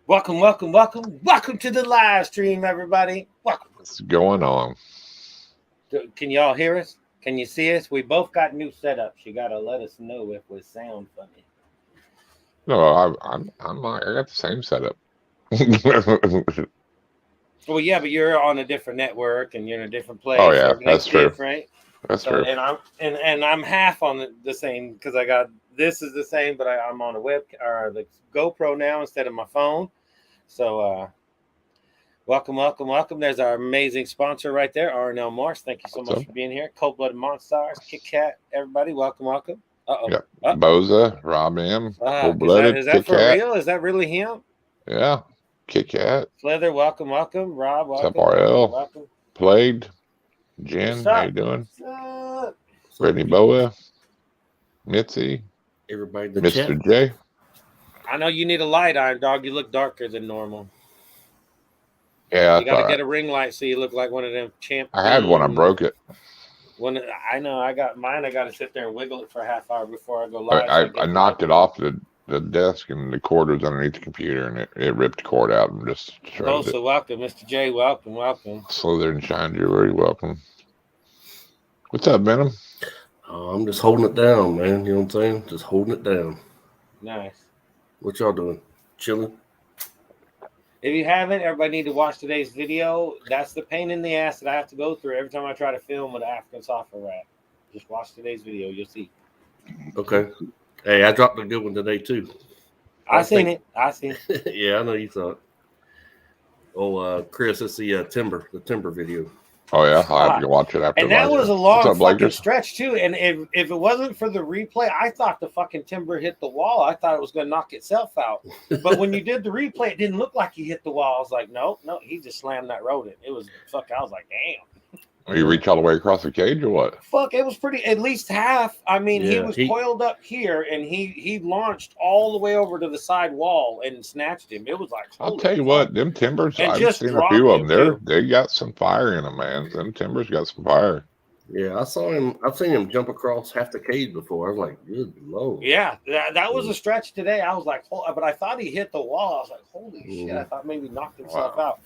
Welcome to the live stream, everybody. Welcome. What's going on? Can y'all hear us? Can you see us? We both got new setups. You gotta let us know if we sound funny. No, I got the same setup. Well, yeah, but you're on a different network and you're in a different place. Oh yeah, that's true. That's true. And I'm half on the same because I got this is the same, but I'm on a web or the GoPro now instead of my phone. So welcome. There's our amazing sponsor right there, R&L Morse. Thank you so much for being here. Cold-blooded Monstars, Kit Kat, everybody, welcome. Yeah. Boza, Rob M, Cold-blooded, is that Kit for Kat. real? Is that really him? Yeah, Kit Kat. Slither, welcome. Rob, welcome. What's up, RL? Welcome. Plagued. Jen, how you doing? Brittany Boa, Mitzi, everybody, the Mr. chat. J. I know you need a light, Irondogg. You look darker than normal. Yeah, you gotta get a ring light so you look like one of them champ. I had one, I broke it. I know, I got mine. I got to sit there and wiggle it for a half hour before I go live. I knocked it off the desk, and the cord was underneath the computer, and it ripped the cord out and just shredded it. Welcome, Mr. J. Welcome. Slither and Shine, you're very welcome. What's up, Venom? Oh, I'm just holding it down, man. You know what I'm saying? Just holding it down. Nice. What y'all doing? Chilling? If you haven't, everybody need to watch today's video. That's the pain in the ass that I have to go through every time I try to film with an African software rat. Just watch today's video. You'll see. Okay. Hey, I dropped a good one today, too. I seen it. Yeah, I know you saw it. Oh, Chris, it's the timber video. Oh, yeah. I'll have to watch it after. And that was a long fucking stretch, too. And if it wasn't for the replay, I thought the fucking timber hit the wall. I thought it was going to knock itself out. But when you did the replay, it didn't look like he hit the wall. I was like, no, he just slammed that rodent. It was I was like, damn. You reach all the way across the cage or what? Fuck, it was pretty, at least half. I mean, he was coiled up here, and he launched all the way over to the side wall and snatched him. It was like, I'll tell you what, them timbers, I've seen a few of them. They got some fire in them, man. Them timbers got some fire. Yeah, I've seen him jump across half the cage before. I was like, good Lord. Yeah, that was a stretch today. I was like, but I thought he hit the wall. I was like, holy shit. I thought maybe he knocked himself out.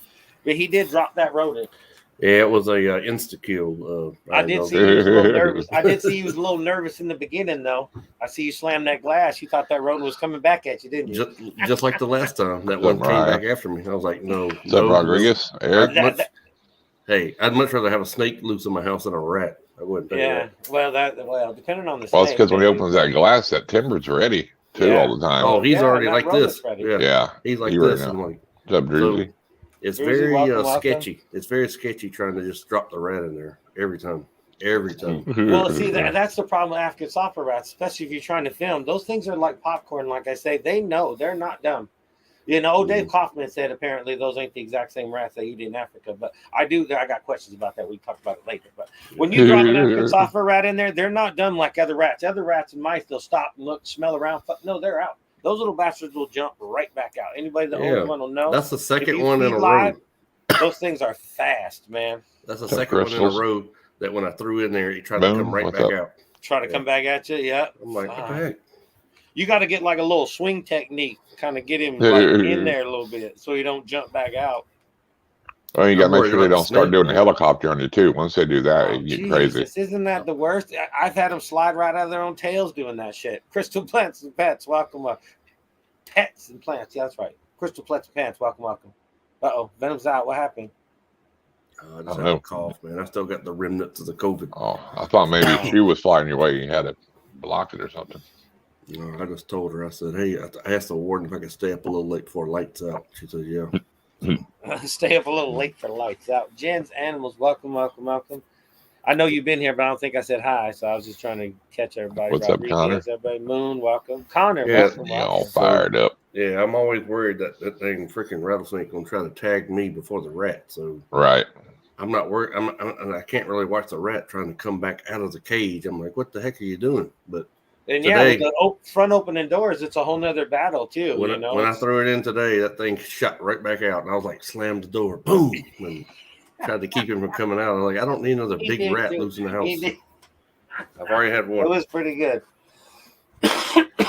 But he did drop that rodent. Yeah, it was a insta-kill. I did see he was a little nervous. I did see he was a little nervous in the beginning, though. I see you slam that glass. You thought that rodent was coming back at you, didn't you? Just like the last time. That one came back after me. I was like, no. What's up, Rodriguez? Hey, I'd much rather have a snake loose in my house than a rat. I wouldn't think that. Well, depending on the snake. Well, it's because when he opens that glass, that timber's ready, too, all the time. Oh, he's already like this. Yeah. He's like this. Right, what's up, Druzy? It's very sketchy. It's very sketchy trying to just drop the rat in there every time. Well, see, that's the problem with African software rats, especially if you're trying to film. Those things are like popcorn. Like I say, they know. They're not dumb. You know, Dave Kaufman said apparently those ain't the exact same rats they eat in Africa. But I got questions about that. We can talk about it later. But when you drop an African software rat in there, they're not dumb like other rats. Other rats and mice, they'll stop and look, smell around. No, they're out. Those little bastards will jump right back out. Anybody that owns one will know. That's the second one in a row. Those things are fast, man. That's the second one in a row that when I threw in there, he tried to come right back out. Try to come back at you, yeah. I'm like, what the heck? You got to get like a little swing technique, kind of get him like in there a little bit so he don't jump back out. Oh, you got to make sure they don't start doing a helicopter on you, too. Once they do that, you get crazy. Isn't that the worst? I've had them slide right out of their own tails doing that shit. Crystal Plants and Pets, welcome. Pets and Plants, yeah, that's right. Crystal Plants and Pants, welcome. Uh-oh, Venom's out. What happened? I just had a cough, man. I still got the remnants of the COVID. Oh, I thought maybe a shoe was flying your way. You had to block it or something. No, I just told her. I said, hey, I asked the warden if I could stay up a little late before lights out. She said, yeah. Stay up a little late for lights out. Jen's Animals, welcome. I know you've been here, but I don't think I said hi, so I was just trying to catch everybody. What's up, Connor? Everybody, Moon, welcome. Connor, welcome. Yeah, all fired up. Yeah, I'm always worried that thing freaking rattlesnake gonna try to tag me before the rat. So right, I'm not worried. I can't really watch the rat trying to come back out of the cage. I'm like, what the heck are you doing? But and today, with the front opening doors, it's a whole nother battle too. When I threw it in today, that thing shot right back out, and I was like, slammed the door, boom, and tried to keep him from coming out. I'm like, I don't need another big rat loose in the house. I've already had one. It was pretty good.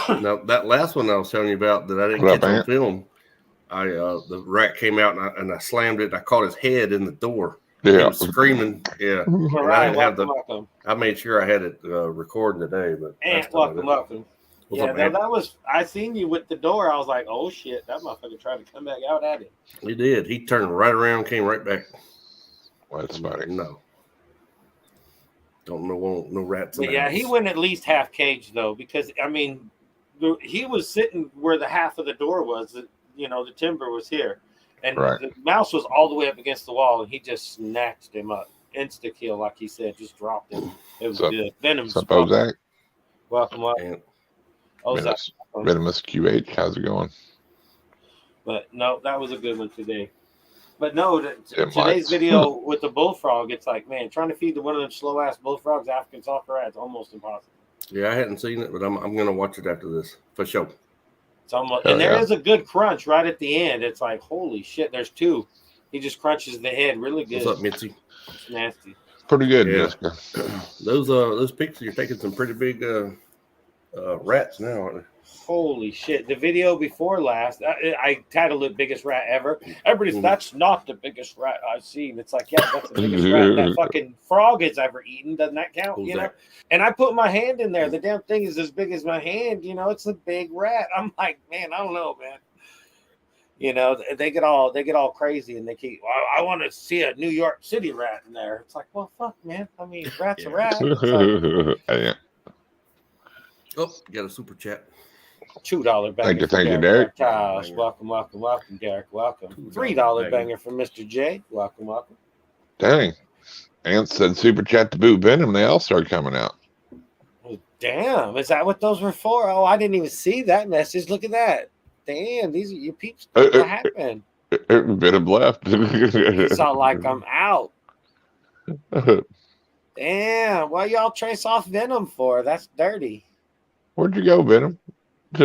Now, that last one I was telling you about that I didn't get on film, the rat came out and I slammed it. I caught his head in the door. Yeah. He was screaming. Yeah. All right, welcome. I made sure I had it recording today, but welcome. What's Yeah, up, that was. I seen you with the door. I was like, oh shit, that motherfucker tried to come back out at it. He did. He turned right around, came right back. Well, that's funny. No. Don't know no rats. But yeah, he went at least half cage though, because I mean, he was sitting where the half of the door was. You know, the timber was here, and the mouse was all the way up against the wall, and he just snatched him up, insta kill, like he said, just dropped him. It was good. Venom's up, Ozak? Welcome up. Venomous QH, how's it going? But no, that was a good one today. But no, today's video with the bullfrog, it's like, man, trying to feed one of them slow ass bullfrogs, African soft rats, almost impossible. Yeah, I hadn't seen it, but I'm gonna watch it after this for sure. It's almost, and there is a good crunch right at the end. It's like, holy shit, there's two. He just crunches the head really good. What's up, Mitzi? It's nasty. Pretty good, Jessica. Those pictures, you're taking some pretty big rats now, aren't they? Holy shit. The video before last, I titled it Biggest Rat Ever. Everybody's, that's not the biggest rat I've seen. It's like, yeah, that's the biggest rat that fucking frog has ever eaten. Doesn't that count? You know? And I put my hand in there. The damn thing is as big as my hand. You know, it's a big rat. I'm like, man, I don't know, man. You know, they get all crazy and they keep, well, I want to see a New York City rat in there. It's like, well, fuck, man. I mean, rat's a rat. Yeah. Oh, got a super chat. $2 banger. Thank you, Derek. Reptiles. Welcome, Derek. Welcome. $3 banger from Mr. J. Welcome. Dang. Ant said super chat to boot Venom. They all start coming out. Oh, damn. Is that what those were for? Oh, I didn't even see that message. Look at that. Damn, these are your peeps. What happened? Venom left. It's not like I'm out. Damn. Why y'all trace off Venom for? That's dirty. Where'd you go, Venom? He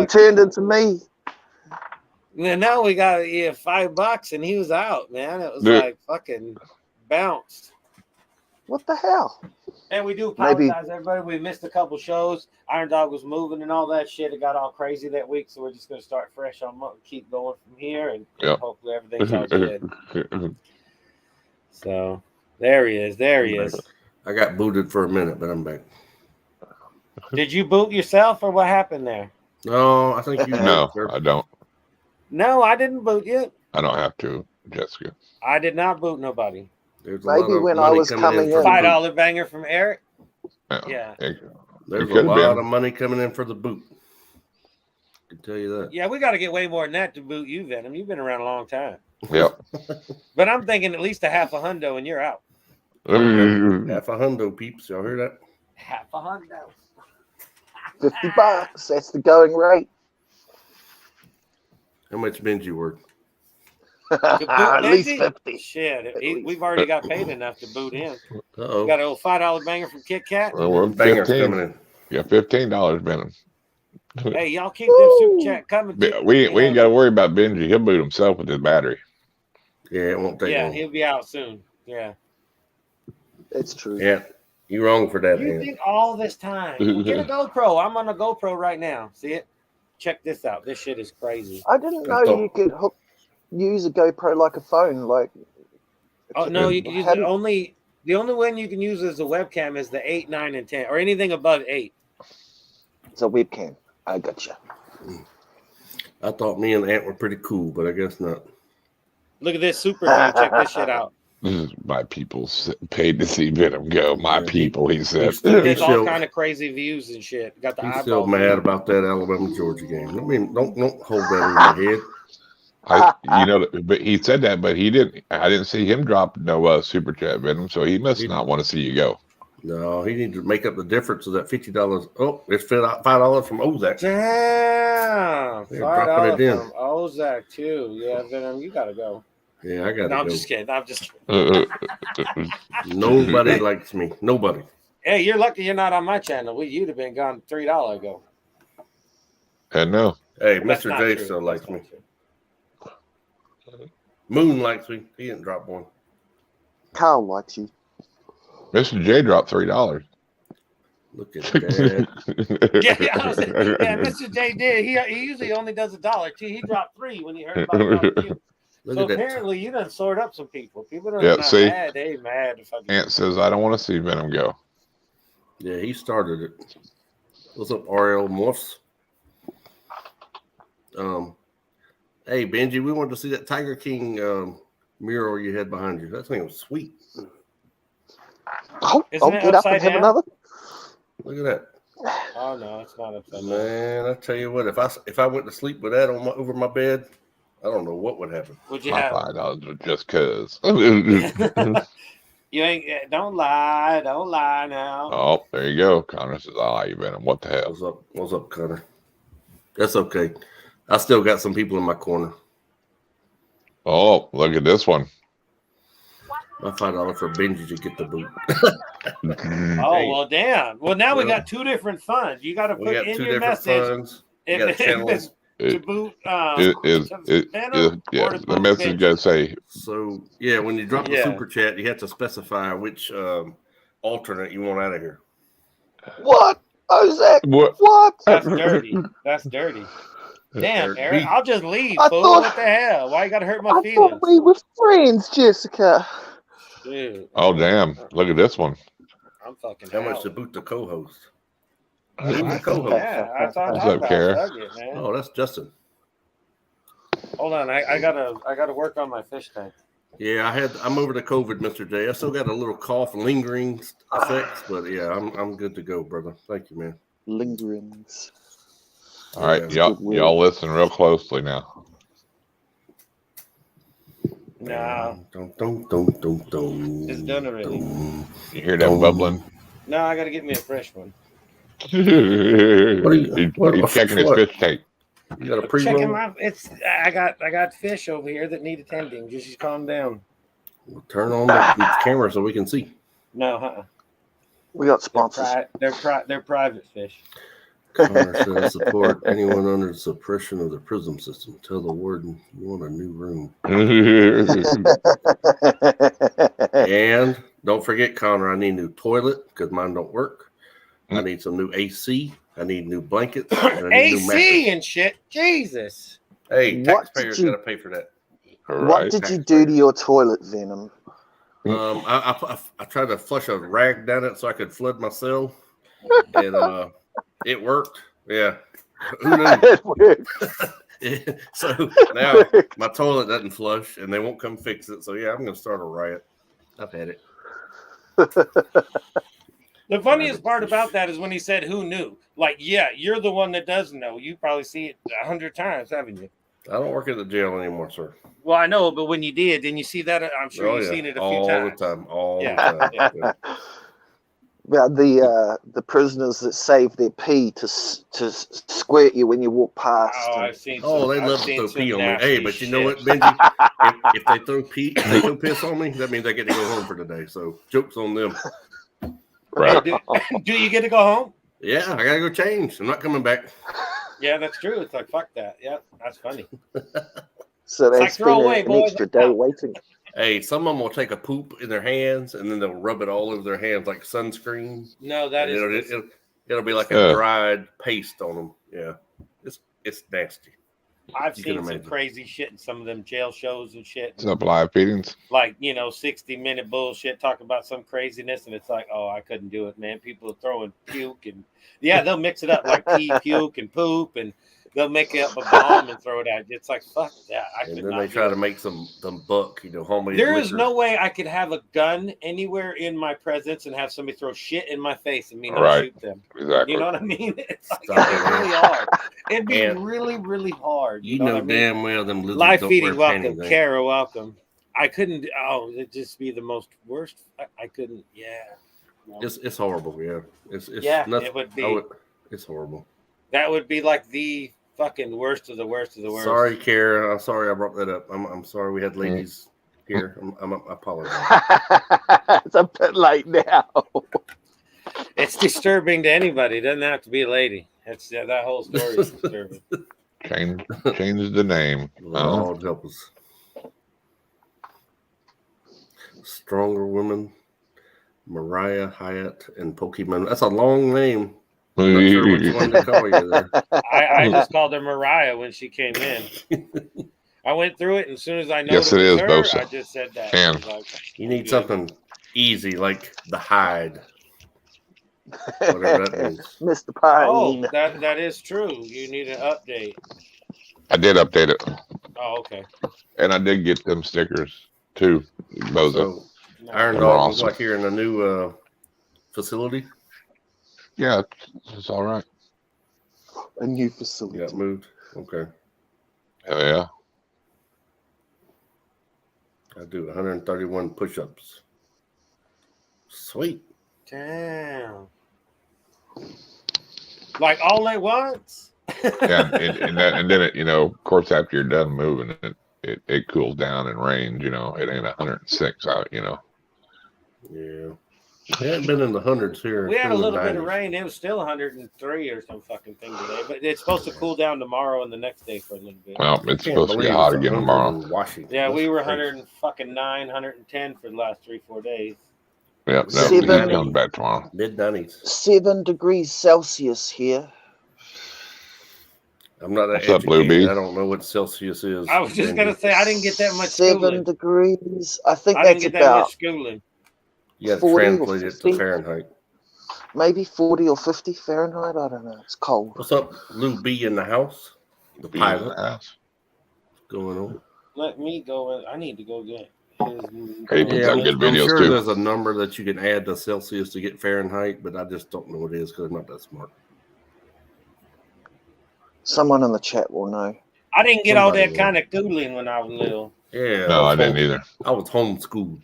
turned into me. Now we got $5 and he was out, man. It was like fucking bounced. What the hell? And we do apologize, everybody. We missed a couple shows. Irondogg was moving and all that shit. It got all crazy that week, so we're just gonna start fresh on keep going from here, and hopefully everything's all good. So there he is. I got booted for a minute, but I'm back. Did you boot yourself, or what happened there? No, I think you. No, I don't. No, I didn't boot you. I don't have to, Jessica. I did not boot nobody. Maybe when I was coming in. $5 banger from Eric. Yeah. There's a lot of money coming in for the boot. I can tell you that. Yeah, we got to get way more than that to boot you, Venom. You've been around a long time. Yep. But I'm thinking at least a half a hundo and you're out. Half a hundo, peeps. Y'all hear that? Half a hundo. $50. That's the going rate. How much Benji worth? At least 50. Shit, we've already got paid enough to boot him. Uh-oh. Got an old $5 banger from Kit Kat. Well, we're bangers coming in. Yeah, $15, Venom. Hey, y'all keep them super chat coming. We ain't got to worry about Benji. He'll boot himself with his battery. Yeah, it won't take long. Yeah, he'll be out soon. Yeah. It's true. Yeah, you're wrong for that. You think all this time. Get a GoPro. I'm on a GoPro right now. See it? Check this out. This shit is crazy. I didn't know you could use a GoPro like a phone. Like, oh no, you can use it only. The only one you can use as a webcam is the 8, 9, and 10, or anything above 8. It's a webcam. I gotcha. I thought me and Ant were pretty cool, but I guess not. Look at this super view. Check this shit out. This is my people paid to see Venom go. My people, he said. There's all kind of crazy views and shit. Got the He's still mad about that Alabama Georgia game. I mean, don't hold that in your head. But he said that, but he didn't. I didn't see him drop no super chat, Venom. So he must not want to see you go. No, he needs to make up the difference of that $50. Oh, it's $5 from Ozak. Damn, $5 from Ozak too. Yeah, Venom, you gotta go. Yeah, I got to go. I'm just kidding. Nobody likes me. Nobody. Hey, you're lucky you're not on my channel. You'd have been gone $3 ago. And no. Hey, Mr. J still likes me. Moon likes me. He didn't drop one. Kyle likes you. Mr. J dropped $3. Look at that. Yeah, Mr. J did. He usually only does $1 too. He dropped 3 when he heard about you. So apparently you done sort up some people. People are not mad. They ain't mad. Ant says, I don't want to see Venom go. Yeah, he started it. What's up, RL Morphs? Hey, Benji, we wanted to see that Tiger King mural you had behind you. That thing was sweet. I'll get up and have another. Look at that. Oh no, it's not upside down. Man, I tell you what, if I went to sleep with that over my bed, I don't know what would happen. Would you have $5 just cause? You ain't. Don't lie now. Oh, there you go. Connor says, you Venom. What the hell? What's up, Connor? That's okay. I still got some people in my corner. Oh, look at this one. My $5 for Benji to get the boot. Well, damn. Well, now we got 2 different funds. You got to put in your message. Funds. To boot. The message does say. So yeah, when you drop the super chat, you have to specify which alternate you want out of here. What? Ozek? What? That's dirty. That's dirty. Damn, Eric, I'll just leave, fool. What the hell? Why you got to hurt my feelings? I thought we were friends, Jessica. Dude. Oh, damn. Look at this one. I'm fucking How much to boot the co-host? Yeah, I thought what's up, Kara? Oh, that's Justin. Hold on, I gotta work on my fish tank. Yeah, I'm over the COVID, Mr. J. I still got a little cough, lingering effects, but yeah, I'm good to go, brother. Thank you, man. Lingerings. All right, y'all listen real closely now. No. It's done already. You hear that bubbling? No, I gotta get me a fresh one. He's checking his fish tank. You got a pre-roll? I got fish over here that need attending. Just calm down. We'll turn on the camera so we can see. No, We got sponsors. They're private fish. Connor says support anyone under suppression of the prism system. Tell the warden you want a new room. And don't forget, Connor, I need a new toilet because mine don't work. I need some new AC. I need new blankets. And AC and shit. Jesus. Hey, taxpayers got to pay for that. What did you do to your toilet, Venom? I tried to flush a rag down it so I could flood my cell, and it worked. Yeah, who knew? So now my toilet doesn't flush, and they won't come fix it. So yeah, I'm gonna start a riot. I've had it. The funniest part about that is when he said, "Who knew?" Like, yeah, you're the one that doesn't know. You probably see it 100 times, haven't you? I don't work at the jail anymore, sir. Well, I know, but when you did you see that? I'm sure you've seen it a few times. All the time. Yeah. About the prisoners that save their pee to squirt you when you walk past. Oh, I've seen. They love to throw pee on me. Hey, but you know what, Benji? if they throw piss on me, that means I get to go home for the day. So jokes on them. Right. Do you get to go home? Yeah, I gotta go change. I'm not coming back. Yeah, that's true. It's like, fuck that. Yeah, that's funny. So they spend an extra day waiting. Hey, some of them will take a poop in their hands and then they'll rub it all over their hands like sunscreen. No, it'll be like a dried paste on them. Yeah, it's nasty. I've seen some crazy shit in some of them jail shows and shit. What's up, live feedings? Like, 60-minute bullshit, talk about some craziness, and it's like, oh, I couldn't do it, man. People are throwing puke, and they'll mix it up like pee, puke, and poop, and they'll make it up a bomb and throw it out. It's like, fuck that. And then they try to make some buck, homemade. There is no way I could have a gun anywhere in my presence and have somebody throw shit in my face and me not shoot them. Exactly. You know what I mean? It's like, really hard. It'd be really, really hard. You know damn well them lizards live don't feeding, wear welcome. Kara, welcome. I couldn't. Oh, it'd just be the most worst. I couldn't. Yeah. No. It's horrible. Yeah. It's nothing. It would be. It's horrible. That would be like the fucking worst of the worst of the worst. Sorry, Kara. I'm sorry I brought that up. I'm sorry we had ladies here. I apologize. It's a bit late now. It's disturbing to anybody. It doesn't have to be a lady. That whole story is disturbing. Change the name. Lord help us. Stronger women Mariah, Hyatt, and Pokemon. That's a long name. I'm not sure which one to call you there. I just called her Mariah when she came in. I went through it, and as soon as I noticed Yes, it is, her, Bosa. I just said that. And you need something easy, like the hide. Whatever that means. Mr. Pine. Oh, that is true. You need an update. I did update it. Oh, okay. And I did get them stickers too, Boza. So, Irondogg was awesome. like here in a new facility. Yeah, it's all right. A new facility. Got moved. Okay. Hell yeah. I do 131 push-ups. Sweet. Damn. Like all at once? Yeah, and then it, of course, after you're done moving, it cools down and rains. It ain't 106 out. Yeah. It hadn't been in the hundreds here. We had a little bit of rain. It was still 103 or some fucking thing today, but it's supposed to cool down tomorrow and the next day for a little bit. Well, it's supposed to get hot again tomorrow. Washington. Yeah, we were 109, 110 for the last 3-4 days. Yep, that comes back tomorrow. Mid-90s. 7 degrees Celsius here. I'm not that What's up, Blue I don't know what Celsius is. I was just gonna say I didn't get that much 7 schooling. degrees. I think I that's didn't get that about much schooling. You have to 40 or translate it 50. to Fahrenheit. maybe 40 or 50 Fahrenheit. I don't know. It's cold. What's up, Lou B in the house? The Be in pilot. the house. What's going on? Let me go. I need to go get Hey, puts out good I'm videos sure too. there's a number that you can add to Celsius to get Fahrenheit, but I just don't know what it is because I'm not that smart. Someone in the chat will know. I didn't get all Somebody that kind of cooling when I was little. Yeah. No, I didn't either. I was homeschooled.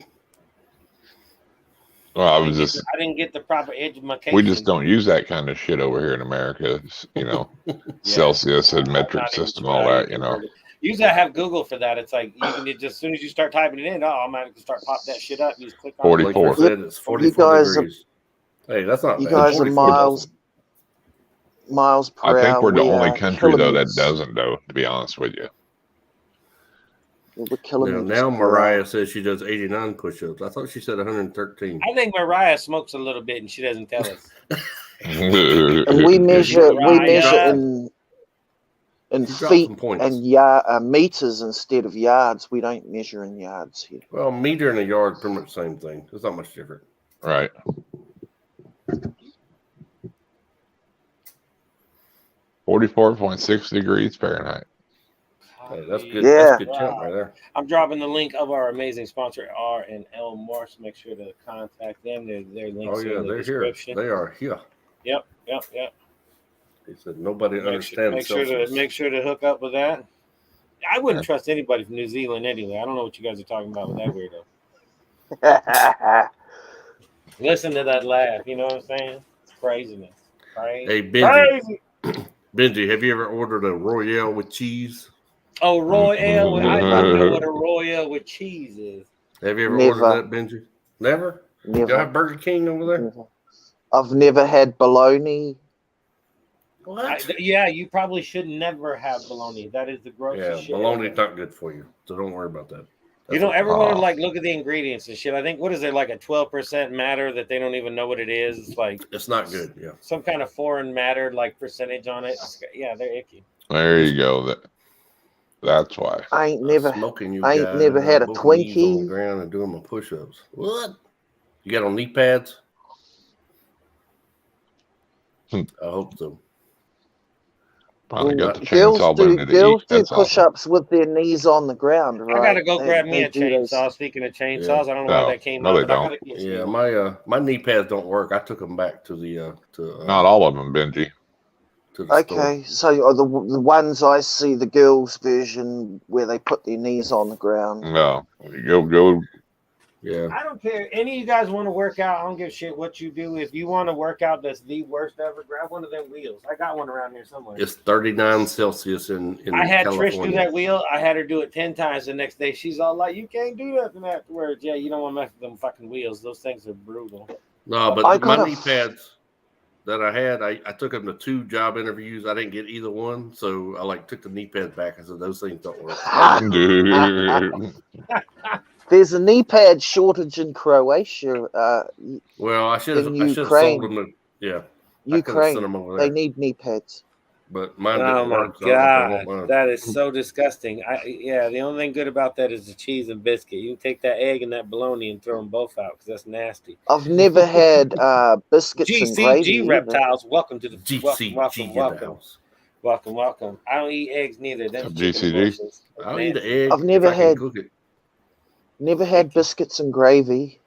Well, I was just. I didn't get the proper education. We just don't use that kind of shit over here in America. It's, Celsius and metric system, all that. Usually I have Google for that. It's like you can just as soon as you start typing it in, automatically start pop that shit up. You just click on 44. Like I said, it's 44 degrees. Hey, that's not You bad. guys are 44. miles per hour. I think we're the only country though that kilometers. doesn't, though. To be honest with you. We're kilometers Now per Mariah hour. says she does 89 push-ups. I thought she said 113. I think Mariah smokes a little bit and she doesn't tell us. And we measure Mariah. in You dropped feet some points. and meters instead of yards. We don't measure in yards here. Well, meter and a yard, pretty much the same thing. It's not much different. Right. 44.6 degrees Fahrenheit. Hey, that's good. Yeah. That's a good jump right there. I'm dropping the link of our amazing sponsor R&L Morse. Make sure to contact them. Their links Oh are yeah, in the they're here. description. They are here. Yep. He said nobody understands. Make sure to hook up with that. I wouldn't trust anybody from New Zealand anyway. I don't know what you guys are talking about with that weirdo. Listen to that laugh. You know what I'm saying? It's craziness. Crazy. Hey Benji, Benji, have you ever ordered a Royale with cheese? Oh, Royale. I don't know what a Royale with cheese is. Have you ever Never. ordered that, Benji? Never? Y'all Never. have Burger King over there? I've never had bologna. What? Yeah, you probably should never have bologna. That is the grossest shit. bologna's ever. not good for you, so don't worry about that. You don't ever want to look at the ingredients and shit. I think what is it like a 12% matter that they don't even know what it is? It's like It's not good. Yeah. some kind of foreign matter like percentage on it. Yeah, they're icky. There you go. That's why. I ain't never. Smoking you I ain't guys, never had a both knees on Twinkie. the ground and doing my push-ups. What? You got on knee pads? I hope so. Finally got the Girls chainsaw do, button to girls eat. do That's push-ups with their knees on the ground, right? I gotta go They- grab me they a do those. chainsaw. Speaking of chainsaws, I don't know No, why that came no, up. they but I don't. gotta get Yeah, some. my knee pads don't work. I took them back to the Not all of them, Benji. to the store. Okay, so the ones I see, the girls' version where they put their knees on the ground. No. Go. Yeah. I don't care. Any of you guys want to work out? I don't give a shit what you do. If you want to work out that's the worst ever, grab one of them wheels. I got one around here somewhere. It's 39 Celsius in I had California. Trish do that wheel. I had her do it 10 times the next day. She's all like, you can't do nothing afterwards. Yeah, you don't want to mess with them fucking wheels. Those things are brutal. No, but I my gotta- knee pads that I had, I took them to 2 job interviews. I didn't get either one, so I took the knee pads back. I said those things don't work. There's a knee pad shortage in Croatia. Well, I should have sold Ukraine. them. I could have sent them over They there. need knee pads. But mine Oh didn't my work. So I don't want god, that is so disgusting. The only thing good about that is the cheese and biscuit. You can take that egg and that bologna and throw them both out because that's nasty. I've never had biscuits and gravy. GCG reptiles, welcome to the GCG. welcome. I don't eat eggs neither. That's GCG. I'll eat the egg. I've never had biscuits and gravy.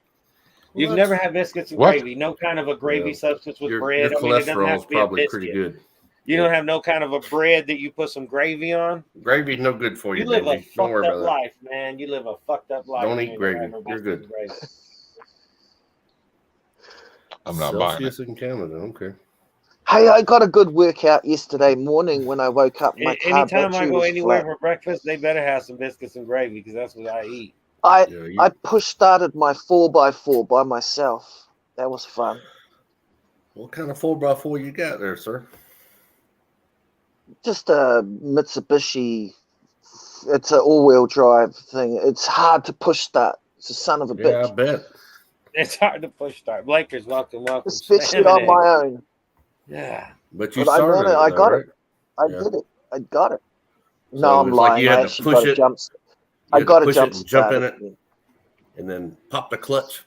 You've never had biscuits and gravy? No kind of a gravy substance with bread. Your cholesterol is probably pretty good. You don't have no kind of a bread that you put some gravy on? Gravy's no good for you. You live a fucked up life, man. You live a fucked up life. Don't eat gravy. You're good. I'm not buying it. Celsius in Canada. Okay. Hey, I got a good workout yesterday morning when I woke up. My car Anytime I battery go was anywhere flat. for breakfast, they better have some biscuits and gravy because that's what I eat. I push-started my 4x4 by myself. That was fun. What kind of 4x4 you got there, sir? Just a Mitsubishi. It's an all-wheel drive thing. It's hard to push start. It's a son of a bitch. Yeah, I bet. It's hard to push start. Blakers, welcome. Especially on my own. Yeah. But you started I got right? it. I did it. I got it. No, I'm it's lying. like you I had to actually push got a it. jump. You I got a push jump it and jump in start it, and then pop the clutch.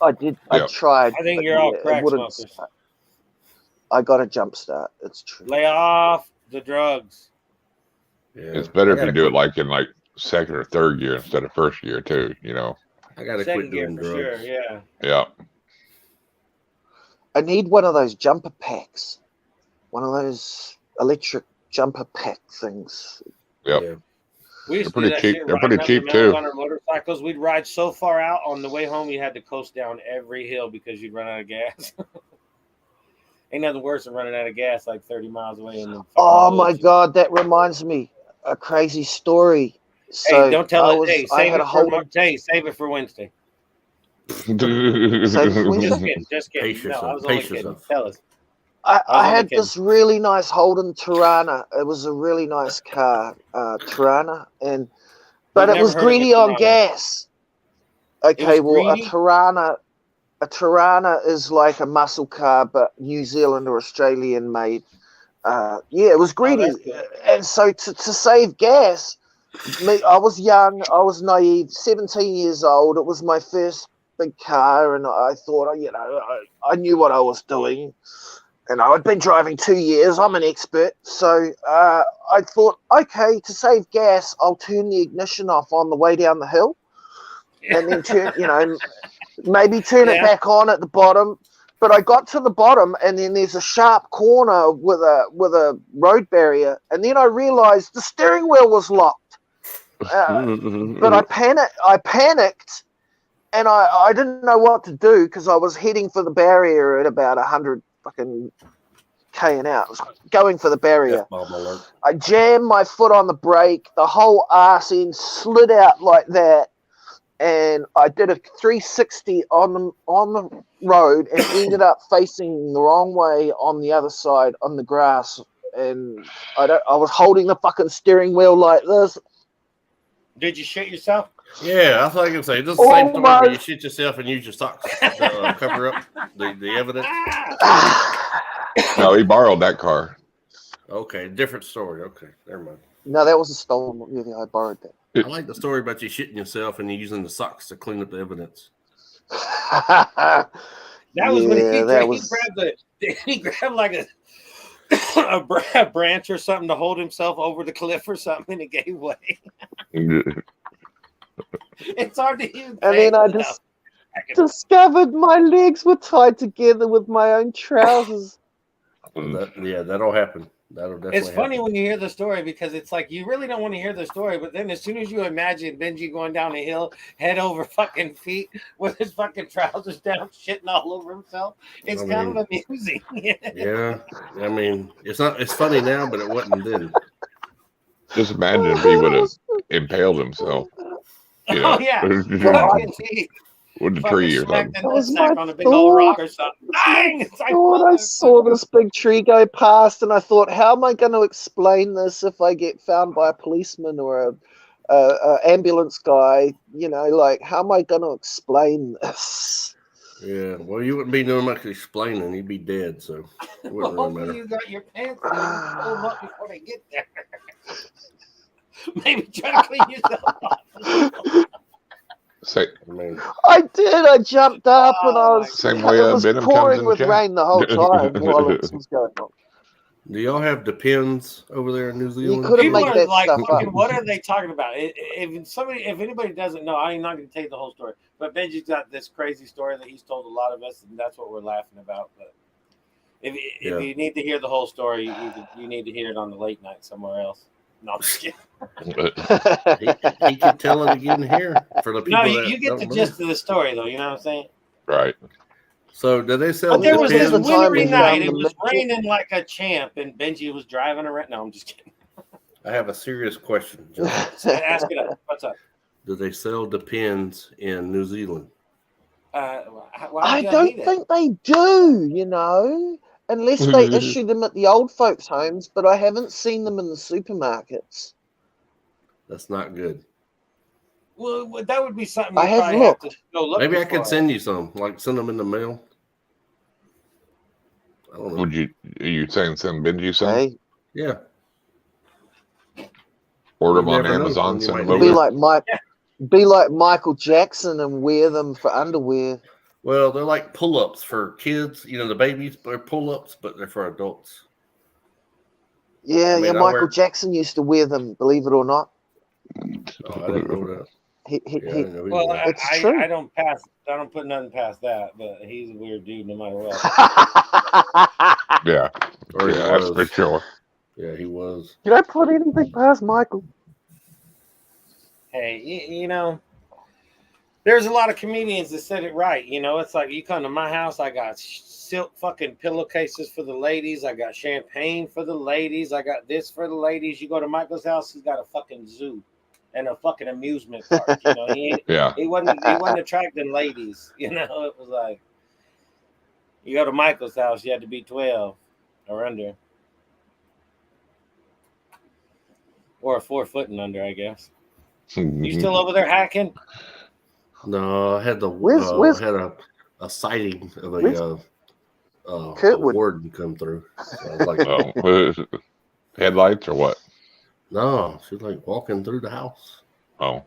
I did. I tried. I think you're all crack smokers. I got a jump start. It's true. Lay off the drugs. Yeah. It's better if you do it like in like second or third gear instead of first gear too. You know. I gotta Second quit gear doing for drugs. sure. Yeah. Yeah. I need one of those jumper packs. One of those electric jumper pack things. Yep. Yeah. We used They're to do pretty that cheap. shit They're riding pretty up the cheap, mountain too. on our motorcycles. We'd ride so far out on the way home, you had to coast down every hill because you'd run out of gas. Ain't nothing worse than running out of gas like 30 miles away. And Oh my God, that reminds me a crazy story. So hey, don't tell it. Hey, save it for Wednesday. Save it for Wednesday? Just kidding. Pace No, yourself. I was only Pace kidding. yourself. Tell us. I had this really nice Holden Tirana. It was a really nice car, Tirana, but it was greedy on gas. Okay, well, a Tirana is like a muscle car, but New Zealand or Australian made. It was greedy, and so to save gas, I was young, I was naive, 17 years old. It was my first big car, and I thought, I knew what I was doing. And I'd been driving 2 years. I'm an expert. So I thought, okay, to save gas, I'll turn the ignition off on the way down the hill. And then maybe turn it back on at the bottom. But I got to the bottom, and then there's a sharp corner with a road barrier. And then I realized the steering wheel was locked. But I panicked, and I didn't know what to do because I was heading for the barrier at about 100 fucking K an hour. I was going for the barrier. I jammed my foot on the brake. The whole arse end slid out like that, and I did a 360 on the road and ended up facing the wrong way on the other side on the grass. And I was holding the fucking steering wheel like this. Did you shit yourself? Yeah, I thought I could say this is the same story where you shit yourself and use your socks to cover up the evidence. No, he borrowed that car. Okay, different story. Okay, never mind. No, that was a stolen one. Yeah, I borrowed that. I like the story about you shitting yourself and you using the socks to clean up the evidence. That was when he grabbed like a branch or something to hold himself over the cliff or something, and it gave way. It's hard to use. And then I just discovered my legs were tied together with my own trousers. That'll happen. That'll definitely It's funny when you hear the story because it's like you really don't want to hear the story, but then as soon as you imagine Benji going down a hill, head over fucking feet with his fucking trousers down, shitting all over himself, it's kind of amusing. Yeah, I mean, it's funny now, but it wasn't then. Just imagine if he would have impaled himself. You know, with the tree or something. That was my on a big old rock or something. Dang! I saw this big tree go past, and I thought, how am I going to explain this if I get found by a policeman or ambulance guy. You know, like, how am I going to explain this? Yeah, well, you wouldn't be doing much explaining. You'd be dead, so it wouldn't Well, really hopefully matter. you got your pants on. You pull them up before they get there. Maybe try to clean yourself off. Say, I mean, I did. I jumped up and I was. Same way, it was Venom comes pouring in with chat. rain the whole time while this was going on. do y'all have Depends over there in New Zealand? couldn't People make are that like, stuff fucking, up. what are they talking about? If anybody doesn't know, I'm not going to tell you the whole story. But Benji's got this crazy story that he's told a lot of us, and that's what we're laughing about. But if you need to hear the whole story, you need to hear it on the late night somewhere else. No, I'm just kidding. he could tell it again here for the people. No, that you get don't the know. gist of the story, though. You know what I'm saying? right. So, do they sell But there was this Depends? wintry we night. found It the was midget. raining like a champ, and Benji was driving around. No, I'm just kidding. I have a serious question, John. Ask it up. What's up? Do they sell Depends in New Zealand? Why I would you don't need it? think they do, you know, unless they issue them at the old folks' homes, but I haven't seen them in the supermarkets. That's not good. Well, that would be something you I have probably have to looked. go look Maybe I for. could send you some, like send them in the mail. I don't know. Would you? Are you saying send Benji some? Hey, Yeah. Order You them on never know Amazon. when you Send might them need over. it. be like Michael Jackson and wear them for underwear. Well, they're like pull-ups for kids. You know, the babies, they're pull-ups, but they're for adults. Yeah, I mean, I Michael wear- Jackson used to wear them, believe it or not. Oh, I didn't know that. He Yeah, I didn't know he Well, was that. It's true. I don't put nothing past that, but he's a weird dude no matter what. Yeah, Or he yeah, that's was. for sure. Yeah, he was. Did I put anything past Michael? Hey, you know, there's a lot of comedians that said it right. You know, it's like you come to my house, I got silk fucking pillowcases for the ladies. I got champagne for the ladies. I got this for the ladies. You go to Michael's house, he's got a fucking zoo and a fucking amusement park. You know, he wasn't attracting ladies. You know, it was like you go to Michael's house, you had to be 12 or under, or 4 foot and under, I guess. You still over there hacking? No, I had the Where's- had a sighting of a Kurtwood? warden come through. So I was like, Oh, headlights or what? no, she's like walking through the house. Oh,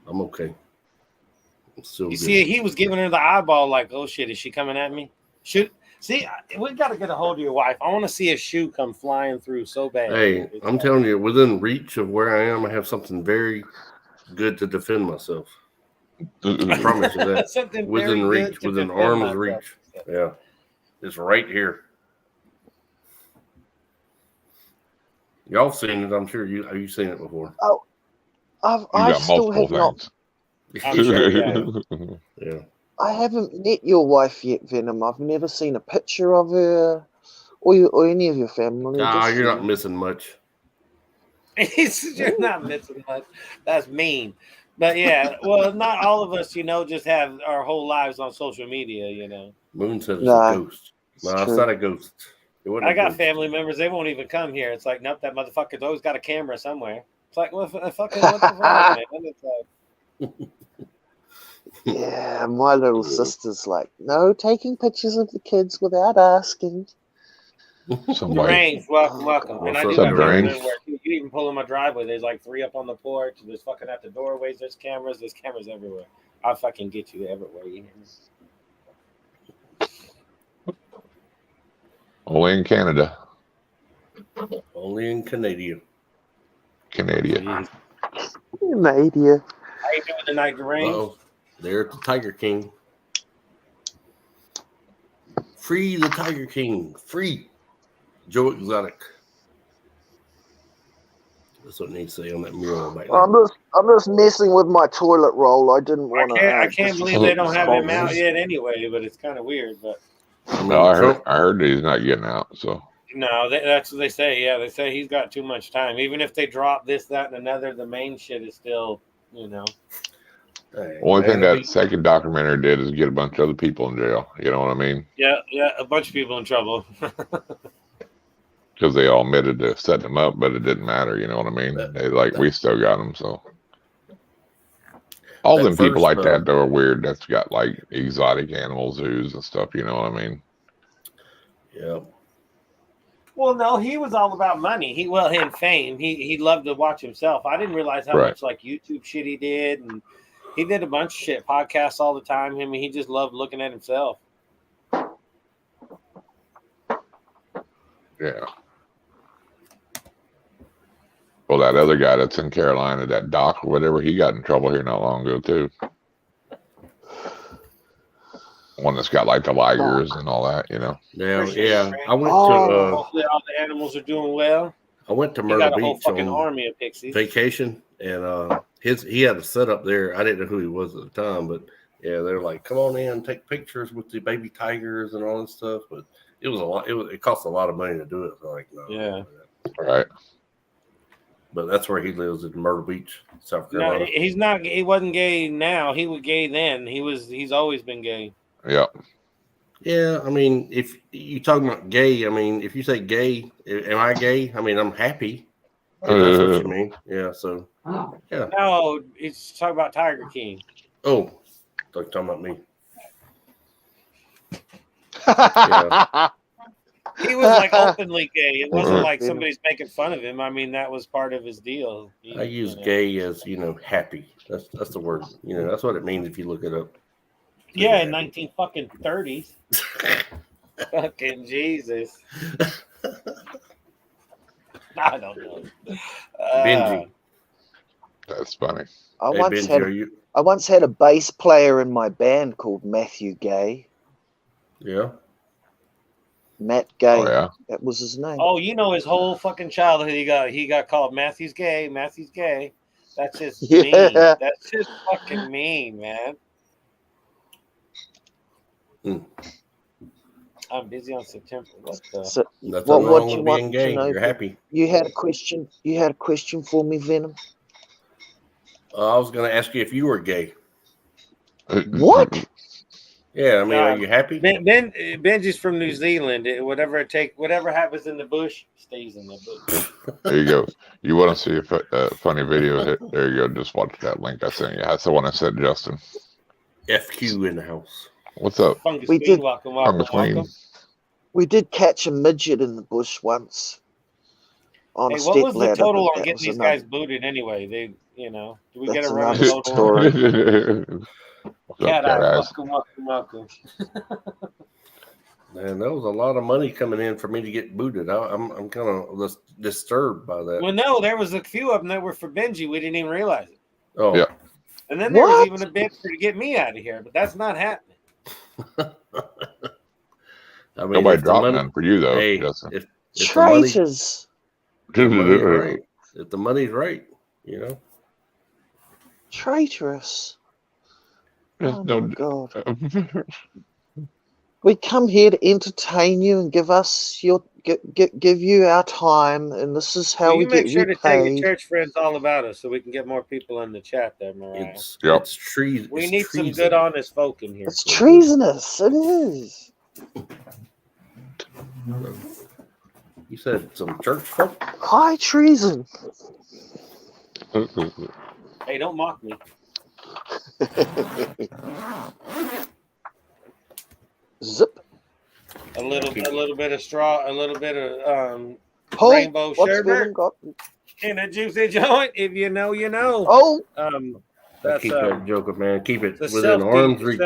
I'm okay. I'm still You good. see, he was giving her the eyeball, like, "Oh shit, is she coming at me?" We got to get a hold of your wife. I want to see a shoe come flying through so bad. Hey, I'm telling you, within reach of where I am, I have something very good to defend myself. I promise you that. Something Within very reach, good to within defend arm's myself. reach. Yeah, it's right here. Y'all seen it? I'm sure you. Have you seen it before? I you still got have multiple not. I'm sure, things. Yeah. I haven't met your wife yet, Venom. I've never seen a picture of her, or any of your family. Nah, just you're not you. missing much. You're not missing much. That's mean. But yeah, well, not all of us, you know, just have our whole lives on social media, you know. Moon said it's Nah, a ghost. it's No, it's true. not a ghost. It wasn't I a got ghost. family members, they won't even come here. It's like, nope, that motherfucker's always got a camera somewhere. It's like, well, fucking what the fuck, man? It's like, Yeah, my little sister's like, no taking pictures of the kids without asking. Somebody. Range, welcome. And I do What's got up, family Range? members where you even pull in my driveway. There's like 3 up on the porch. There's fucking at the doorways. There's cameras everywhere. I'll fucking get you everywhere. You hear me? Only in Canada. Only in Canada. Canada. No idea. How you doing tonight, Range? Uh-oh. There's the Tiger King. Free the Tiger King. Free. Joe Exotic. That's what it needs to say on that mural back there. I'm just messing with my toilet roll. I didn't want to. I can't believe they don't have him out yet anyway, but it's kind of weird. But I mean, No, I Trump, heard that he's not getting out. So no, that's what they say. Yeah, they say he's got too much time. Even if they drop this, that, and another, the main shit is still, you know. hey, only thing man, that second documentary did is get a bunch of other people in jail. You know what I mean? Yeah, a bunch of people in trouble. because they all admitted to setting them up, but it didn't matter. You know what I mean? We still got them. So all them people like that though are weird. That's got like exotic animal zoos and stuff. You know what I mean? Yeah. Well, no, he was all about money. And fame. He loved to watch himself. I didn't realize how much like YouTube shit he did, and he did a bunch of shit, podcasts all the time. I mean, he just loved looking at himself. Yeah. Well, that other guy that's in Carolina, that Doc or whatever, he got in trouble here not long ago too. One that's got like the ligers and all that, you know. Yeah. I went to. Hopefully, all the animals are doing well. I went to Myrtle Beach Beach fucking on army of pixies. vacation, and he had a setup there. I didn't know who he was at the time, but yeah, they're like, "Come on in, take pictures with the baby tigers and all this stuff." But it was a lot. It cost a lot of money to do it. So like, no, yeah, right. But that's where he lives in Myrtle Beach, South Carolina. No, he's not. He wasn't gay now. He was gay then. He's always been gay. Yeah. Yeah, I mean, if you talking about gay, I mean, if you say gay, am I gay? I mean, I'm happy. If that's what you mean. Yeah. So. Yeah. No, it's talking about Tiger King. Oh, they're talking about me. Yeah. He was like openly gay. It wasn't like somebody's making fun of him. I mean, that was part of his deal. I use gay as happy. That's the word. That's what it means if you look it up. Yeah, in 1930s. Fucking Jesus. I don't know. Benji. That's funny. I once had a bass player in my band called Matthew Gay. Yeah. Matt Gay. Oh, yeah. That was his name. Oh, his whole fucking childhood. He got called Matthew's gay. Matthew's gay. That's just mean. That's just fucking mean, man. I'm busy on September. What the? So, Nothing wrong what with you being want gay. to know? You're happy. You had a question. You had a question for me, Venom. I was going to ask you if you were gay. What? Yeah, I mean, are you happy? Benji's from New Zealand. Whatever happens in the bush stays in the bush. There you go. You want to see a funny video? There you go. Just watch that link I sent you. That's the one I sent Justin. FQ in the house. What's up? We did. Welcome. We did catch a midget in the bush once. On a what was the ladder, total on that getting was these another- guys booted anyway? Do we get That's a round another total? story. What's up, Cat Eyes? Welcome. Man, there was a lot of money coming in for me to get booted. I'm kind of disturbed by that. Well, no, there was a few of them that were for Benji. We didn't even realize it. Oh, yeah. And then there was even a bid to get me out of here, but that's not happening. I mean, Nobody dropped none for you though. Hey, Justin. if Traitors. the money's right, if the money's right, Traitorous. Oh No. my God. We come here to entertain you and give us give you our time, and this is how we make get sure repaid. to tell your church friends all about us so we can get more people in the chat there, Mariah. It's treason. We need some good, honest folk in here. It's treasonous. It is. You said some church folk? High treason. Hey, don't mock me. Zip. A little bit of straw, a little bit of Oh, rainbow what's sherbet Venom got? in a juicy joint. If you know, you know. Oh, That's keep that joker, man. Keep it it's within arm's reach.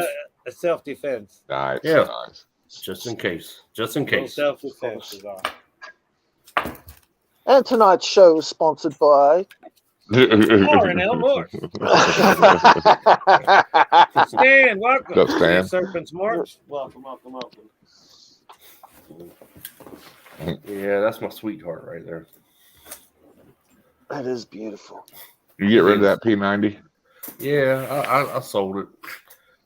a self-defense. Nice. Yeah. Nice. Just in case. Just in case. Self-defense is all. and tonight's show is sponsored by. More and more. Stan, welcome. What's up, Stan? Serpent's March. Welcome. Yeah, that's my sweetheart right there. That is beautiful. You get rid of that P90? Yeah, I sold it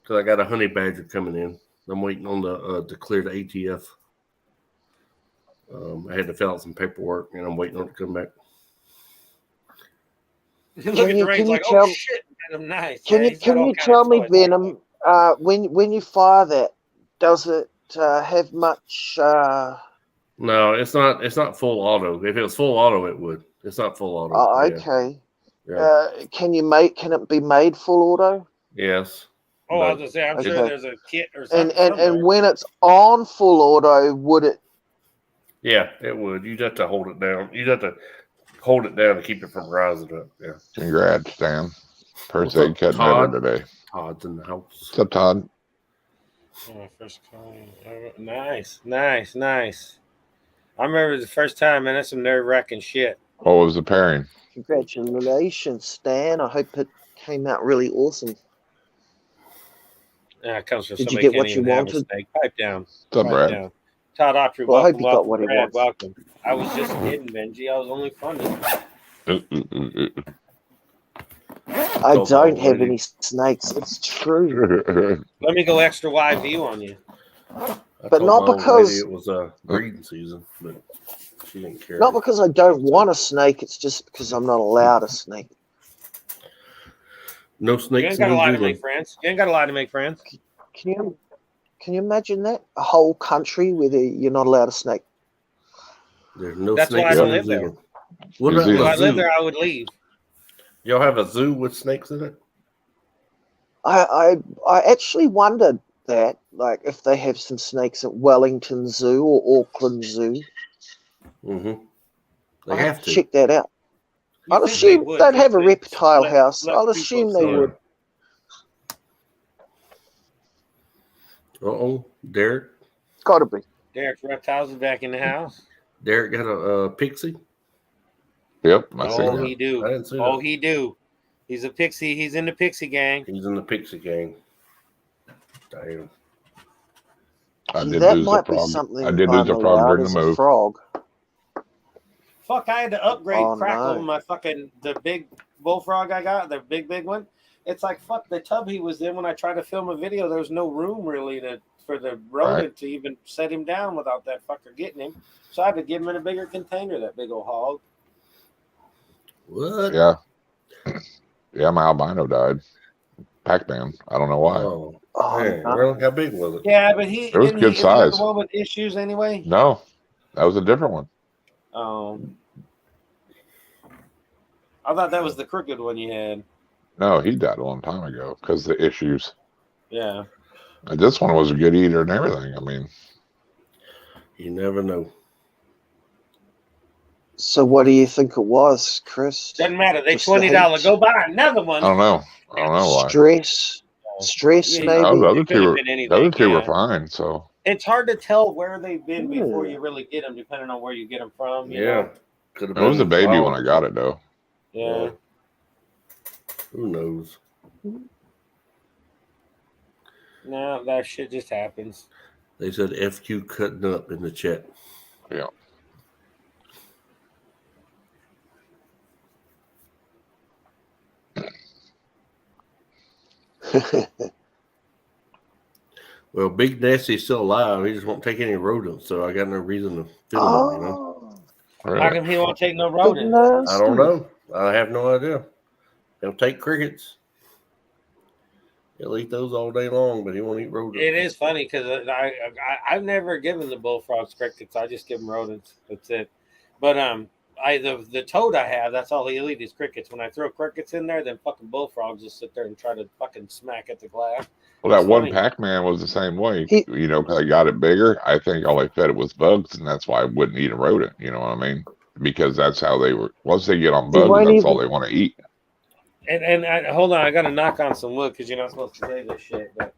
because I got a honey badger coming in. I'm waiting on to clear the ATF. I had to fill out some paperwork, and I'm waiting on it to come back. Look at the range like, oh shit, I'm nice. Can you tell me, Venom, when you fire that, does it have much No, it's not. It's not full auto. If it was full auto, it would. It's not full auto. Oh, okay. Yeah. Can it be made full auto? Yes. Oh, I was gonna say, I'm sure there's a kit or something. And when it's on full auto, would it? Yeah, it would. You'd have to hold it down. You'd have to hold it down to keep it from rising up. Yeah. Congrats, Dan. First egg cut Todd? better today. Todd's in the house. What's up, Todd? Oh, first call. Nice. I remember the first time, man. That's some nerve-wracking shit. What was the pairing? Congratulations, Stan. I hope it came out really awesome. Yeah, it comes from Did you somebody get what you wanted? Pipe down. What's up, Brad? Down. Todd Autry, Well, I hope welcome, you got what he Brad, wants. welcome. I was just kidding, Benji. I was only funny. I don't have any snakes. It's true. Let me go extra wide view on you. But not because it was a breeding season, but she didn't care. Not because I don't want a snake. It's just because I'm not allowed a snake. No You snakes. ain't got a lot to make friends. You ain't got a lot to make friends. Can you imagine that? A whole country where you're not allowed a snake. There's no That's snakes why I don't in live New there. Zealand. What about New If I a zoo? lived there, I would leave. Y'all have a zoo with snakes in it? I actually wondered that, like, if they have some snakes at Wellington Zoo or Auckland Zoo. Mm-hmm. They I'll have to. check that out. You I'll think assume would, they'd have a just reptile let house. people I'll assume they see. would. Uh-oh. Derek? Gotta be. Derek's Reptiles is back in the house. Derek got a pixie? Yep, I Oh, seen he that. do. I didn't see Oh, that. he do. He's a pixie. He's in the pixie gang. He's in the pixie gang. Damn. I See, did that lose a might be frog. something I did I'm lose a frog allowed during the as a move. frog. Fuck, I had to upgrade Oh, Crackle, no. my fucking, the big bullfrog I got, the big one. It's like, fuck, the tub he was in when I tried to film a video, there was no room really for the rodent to even set him down without that fucker getting him. So I had to give him in a bigger container, that big old hog. What? Yeah. Yeah, my albino died. Pac-Man. I don't know why. Oh, Oh, man. no. Really? How big was it? Yeah, but It was good is he not size. the one with issues anyway? No, that was a different one. I thought that was the crooked one you had. No, he died a long time ago because the issues. Yeah. And this one was a good eater and everything. I mean, You never know. So what do you think it was, Chris? Doesn't matter. They Just the $20. heat? Go buy another one. I don't know. I don't know why. Stress, Yeah, maybe. No, the other It could have two, been anything, the other two were yeah. fine. So It's hard to tell where they've been before you really get them, depending on where you get them from. You Yeah. know? Could have it was a baby when I got it, though. Yeah. Who knows? No, that shit just happens. They said FQ cutting up in the chat. Yeah. Well, Big Nasty's still alive. He just won't take any rodents, so I got no reason to film him, you know? How Right. come he won't take no rodent? I don't know. I have no idea. He'll take crickets. He'll eat those all day long, but he won't eat rodents. It is funny because I've never given the bullfrogs crickets. I just give them rodents. That's it. But the toad I have, that's all he'll eat is crickets. When I throw crickets in there, then fucking bullfrogs just sit there and try to fucking smack at the glass. Well, that It's one funny. Pac-Man was the same way. You know, because I got it bigger. I think all I fed it was bugs, and that's why I wouldn't eat a rodent. You know what I mean? Because that's how they were. Once they get on bugs, that's all they want to eat. And hold on, I got to knock on some wood because you're not supposed to say this shit. But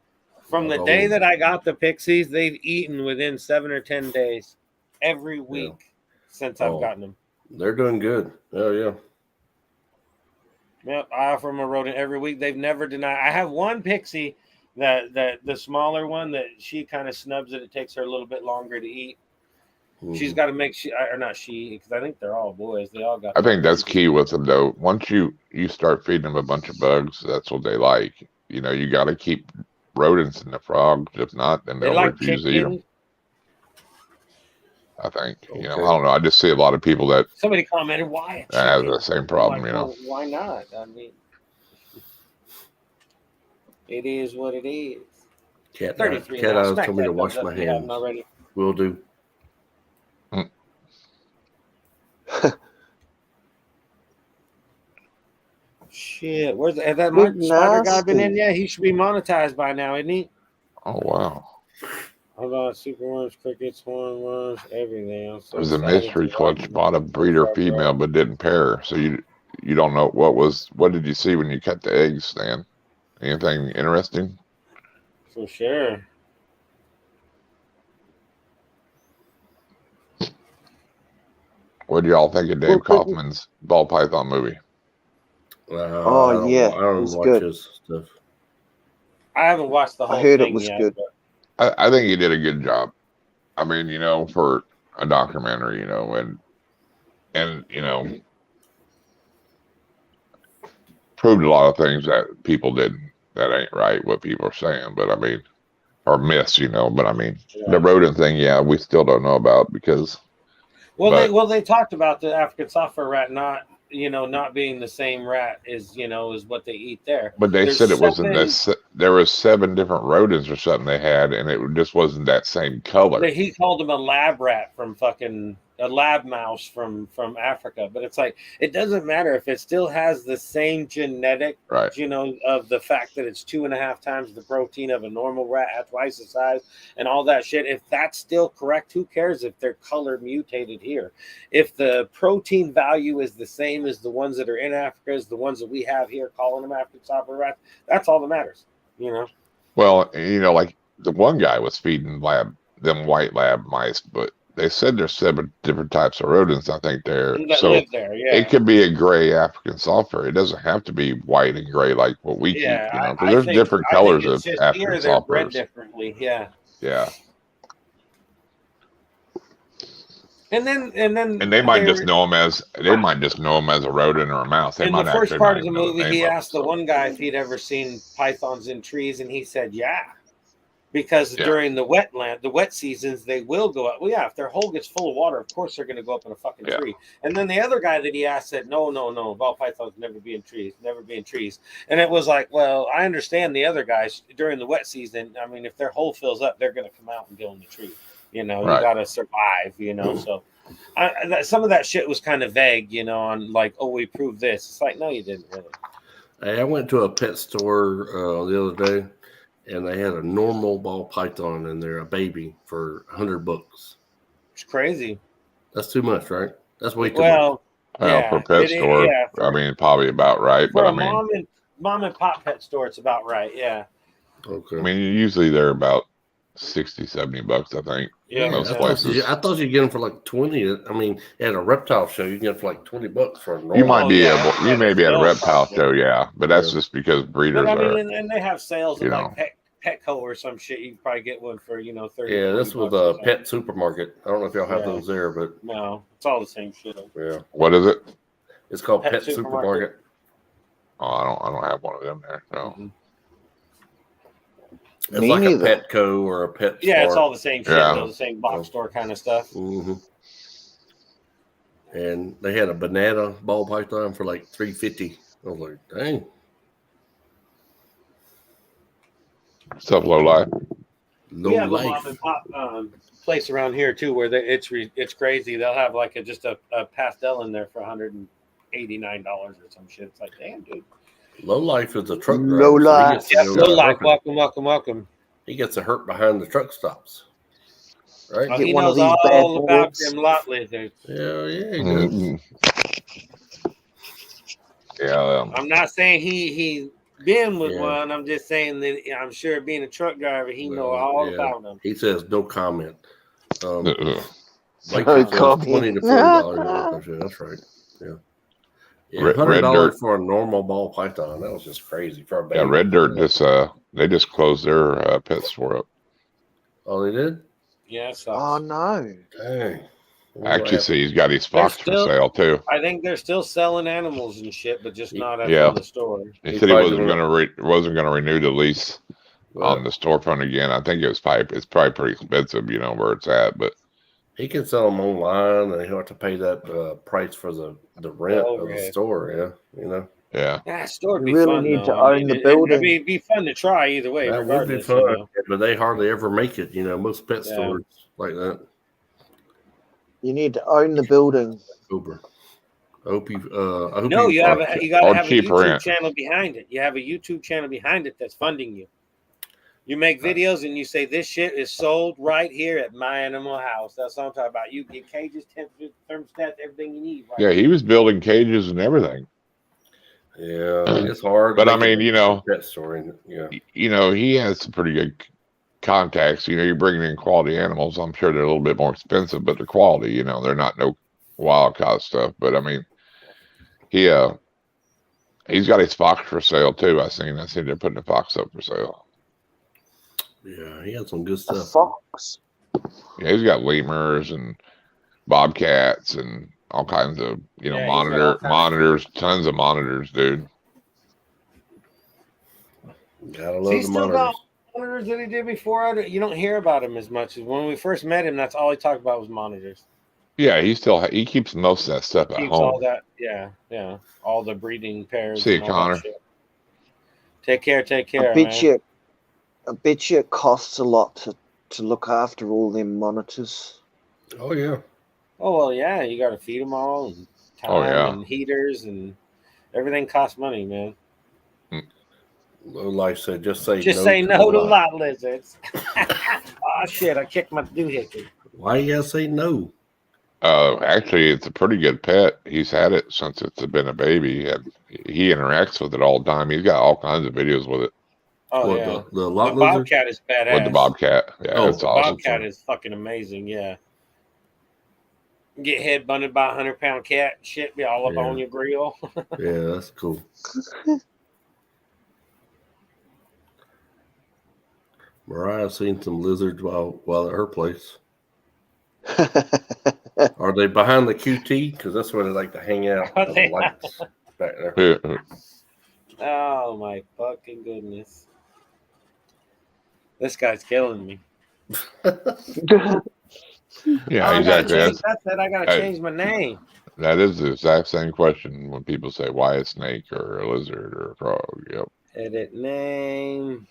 from the day that I got the pixies, they've eaten within 7 or 10 days every week since I've gotten them. They're doing good. Oh, yeah. Yep, I offer them a rodent every week. They've never denied. I have one pixie that the smaller one that she kind of snubs it. It takes her a little bit longer to eat. She's got to make because I think they're all boys. They all got. I think that's key with them, though. Once you start feeding them a bunch of bugs, that's what they like. You know, you got to keep rodents in the frogs. If not, then they'll refuse to eat them. I think. You know, I don't know. I just see a lot of people that somebody commented why have the same problem. Like, you know, well, why not? I mean, it is what it is. Cat Eyes told me to wash my hands. Will do. Shit, where's that spider guy been in yet? He should be monetized by now, isn't he? Oh wow. Hold on, superworms, crickets, hornworms, everything. It was a mystery clutch bought a breeder female but didn't pair. So you don't know what did you see when you cut the eggs, Stan? Anything interesting? For sure. What do y'all think of Dave Kaufman's ball python movie? Oh yeah, I don't watch good. his stuff. I haven't watched the whole thing. I heard it was yet, good. I think he did a good job. I mean, for a documentary, and proved a lot of things that people didn't. That ain't right. What people are saying, but I mean, or myths, But I mean, the rodent thing, we still don't know about because. They talked about the African software rat not being the same rat is what they eat there. But they said it wasn't that. There was 7 different rodents or something they had, and it just wasn't that same color. He called them a lab rat from a lab mouse from Africa. But it's like, it doesn't matter if it still has the same genetic, right? Of the fact that it's 2.5 times the protein of a normal rat at twice the size and all that shit. If that's still correct, who cares if their color mutated here? If the protein value is the same as the ones that are in Africa, as the ones that we have here, calling them African software rats, that's all that matters. Well, like the one guy was feeding them white lab mice, but they said there's 7 different types of rodents. I think live there. It could be a gray African sulfur. It doesn't have to be white and gray like what we keep. Because there's different colors of African sulfurs. Bred differently. Yeah. Yeah. And they might just know them as a rodent or a mouse. In the first part of the movie, he asked the one guy if he'd ever seen pythons in trees, and he said, "Yeah," because during the wet seasons, they will go up. Well, yeah, if their hole gets full of water, of course they're going to go up in a fucking tree. And then the other guy that he asked said, "No, ball pythons never be in trees." And it was like, well, I understand the other guys during the wet season. I mean, if their hole fills up, they're going to come out and go in the tree. You got to survive, So some of that shit was kind of vague, on like, oh, we proved this. It's like, no, you didn't really. Hey, I went to a pet store the other day, and they had a normal ball python in there, a baby, for $100. It's crazy. That's too much, right? That's way too much. Well, for a pet store, I mean, probably about right. But I mean, mom and pop pet store, it's about right. Yeah. Okay. I mean, usually they're about $60-$70, I think. Yeah, most places. I thought you'd get them for like 20. I mean, at a reptile show, you get them for like $20 for a normal. You might be able. You may be at a reptile show, but that's just because breeders are. And they have sales at like Petco or some shit. You can probably get one for 30. Yeah, this was a pet supermarket. I don't know if y'all have those there, but no, it's all the same shit. Yeah. What is it? It's called Pet Supermarket. Oh, I don't have one of them there. No. Mm-hmm. It's like a Petco or a Pet Store. Yeah, it's all the same shit, the same box store kind of stuff. Mm-hmm. And they had a banana ball python for like $350. I was like, dang. Stuff low life. We have a mom and pop place around here too, where it's crazy. They'll have like just a pastel in there for $189 or some shit. It's like, damn, dude. Low life is a truck driver. Low life. Low life. Welcome. He gets a hurt behind the truck stops. Right? He knows all about them lot lizards. Yeah, he does. Mm-hmm. Yeah. I'm not saying he been with one. I'm just saying that I'm sure being a truck driver, he know all about them. He says no comment. Like no comment. $20 to $40. That's right. Yeah. $100 for a normal ball python. That was just crazy for a baby. Yeah, Red Dirt they just closed their pet store up. Oh, they did? Yeah. Oh no. Dang. Actually, see, he's got his fox for sale too. I think they're still selling animals and shit, but just not at the store. He said he wasn't going to renew the lease on the storefront again. I think it's probably pretty expensive, where it's at, but. He can sell them online, and he'll have to pay that price for the rent of the store. Yeah. That store would be really fun. Need to own the building. It'd be fun to try either way. That would be fun, but they hardly ever make it. Most pet stores like that. You need to own the building. Uber. I hope you. You got to have a YouTube channel behind it. You have a YouTube channel behind it that's funding you. You make videos and you say this shit is sold right here at my animal house. That's what I'm talking about. You get cages, temperature, thermostats, everything you need. Right he was building cages and everything. Yeah, it's hard. But I mean, that story. Yeah, he has some pretty good contacts. You're bringing in quality animals. I'm sure they're a little bit more expensive, but they're quality. They're not no wild caught stuff. But I mean, he's got his fox for sale too. I seen they're putting a fox up for sale. Yeah, he had some good stuff. A fox. Yeah, he's got lemurs and bobcats and all kinds of monitors, tons of monitors, dude. Gotta love the monitors. Monitors that he did before. You don't hear about him as much as when we first met him. That's all he talked about was monitors. Yeah, he keeps most of that stuff at home. All that, yeah, all the breeding pairs. See you, Connor. Take care. I bet you it costs a lot to look after all them monitors. Oh yeah. Oh well, yeah. You got to feed them all, and time and heaters, and everything costs money, man. Low Life said, just say no to lot lizards. Oh shit! I kicked my doohickey. Why you gotta say no? Actually, it's a pretty good pet. He's had it since it's been a baby, and he interacts with it all the time. He's got all kinds of videos with it. Oh yeah, the bobcat is badass. With the bobcat, yeah, it's awesome. Bobcat is fucking amazing. Yeah, get head butted by a 100-pound cat, shit be all up on your grill. Yeah, that's cool. Mariah's seen some lizards while at her place. Are they behind the QT? Because that's where they like to hang out. The lights back there. Oh my fucking goodness! This guy's killing me. Yeah, exactly. I gotta change my name. That is the exact same question when people say why a snake or a lizard or a frog. Yep. Edit name.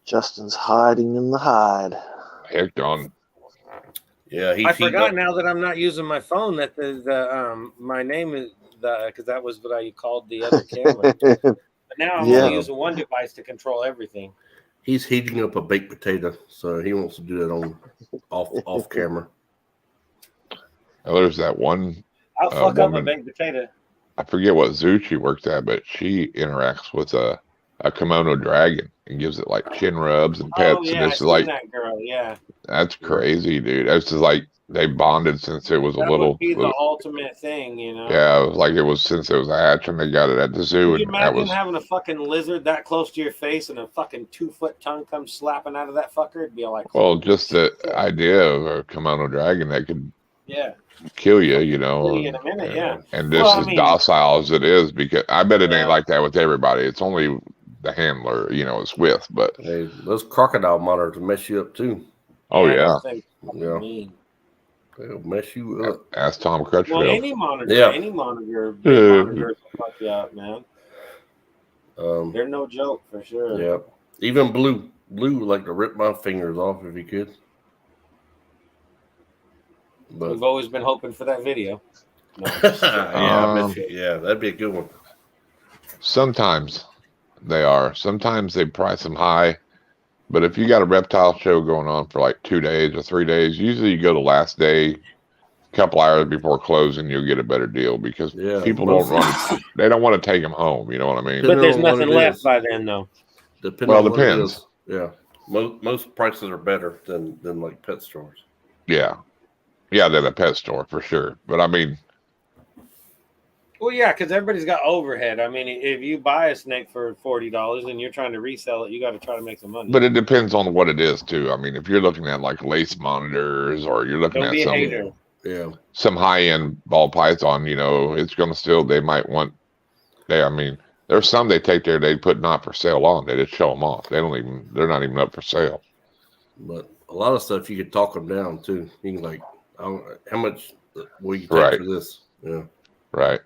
Justin's hiding in the hide. Heck on. Yeah, I forgot now that I'm not using my phone that the my name is because that was what I called the other camera. But now I'm only using one device to control everything. He's heating up a baked potato, so he wants to do that on off camera. Well, there's that one. I'll fuck up a baked potato. I forget what zoo she works at, but she interacts with a kimono dragon and gives it like chin rubs and pets. Oh, yeah, and it's like that girl, yeah. That's crazy, dude. It's just like they bonded since it was that would be the ultimate thing, Yeah, like it was since it was a hatch and they got it at the zoo. Can you imagine having a fucking lizard that close to your face and a fucking 2-foot tongue comes slapping out of that fucker? It'd be like, well, just the idea of a kimono dragon that could kill you, Kill you in a minute, And this is docile as it is, because I bet it ain't like that with everybody. It's only the handler, it's with, but those crocodile monitors mess you up too. Oh yeah. They'll mess you up. Ask Tom Crutchfield. Well, any monitor will fuck you up, man. They're no joke for sure. Yeah. Even blue like to rip my fingers off if he could. But we've always been hoping for that video. No, that'd be a good one. Sometimes they are. Sometimes they price them high. But if you got a reptile show going on for like 2 days or 3 days, usually you go the last day, a couple hours before closing, you'll get a better deal because people don't run. They don't want to take them home. You know what I mean? But there's nothing left by then, though. Depends. Yeah, most prices are better than like pet stores. Yeah, than a pet store for sure. But I mean. Well, yeah, because everybody's got overhead. I mean, if you buy a snake for $40 and you're trying to resell it, you got to try to make some money. But it depends on what it is too. I mean, if you're looking at like lace monitors or you're looking at some high-end ball python, it's going to still. They might want. I mean, there's some they take there. They put not for sale on. They just show them off. They're not even up for sale. But a lot of stuff you could talk them down too. You can like, how much will you take for this? Yeah. Right.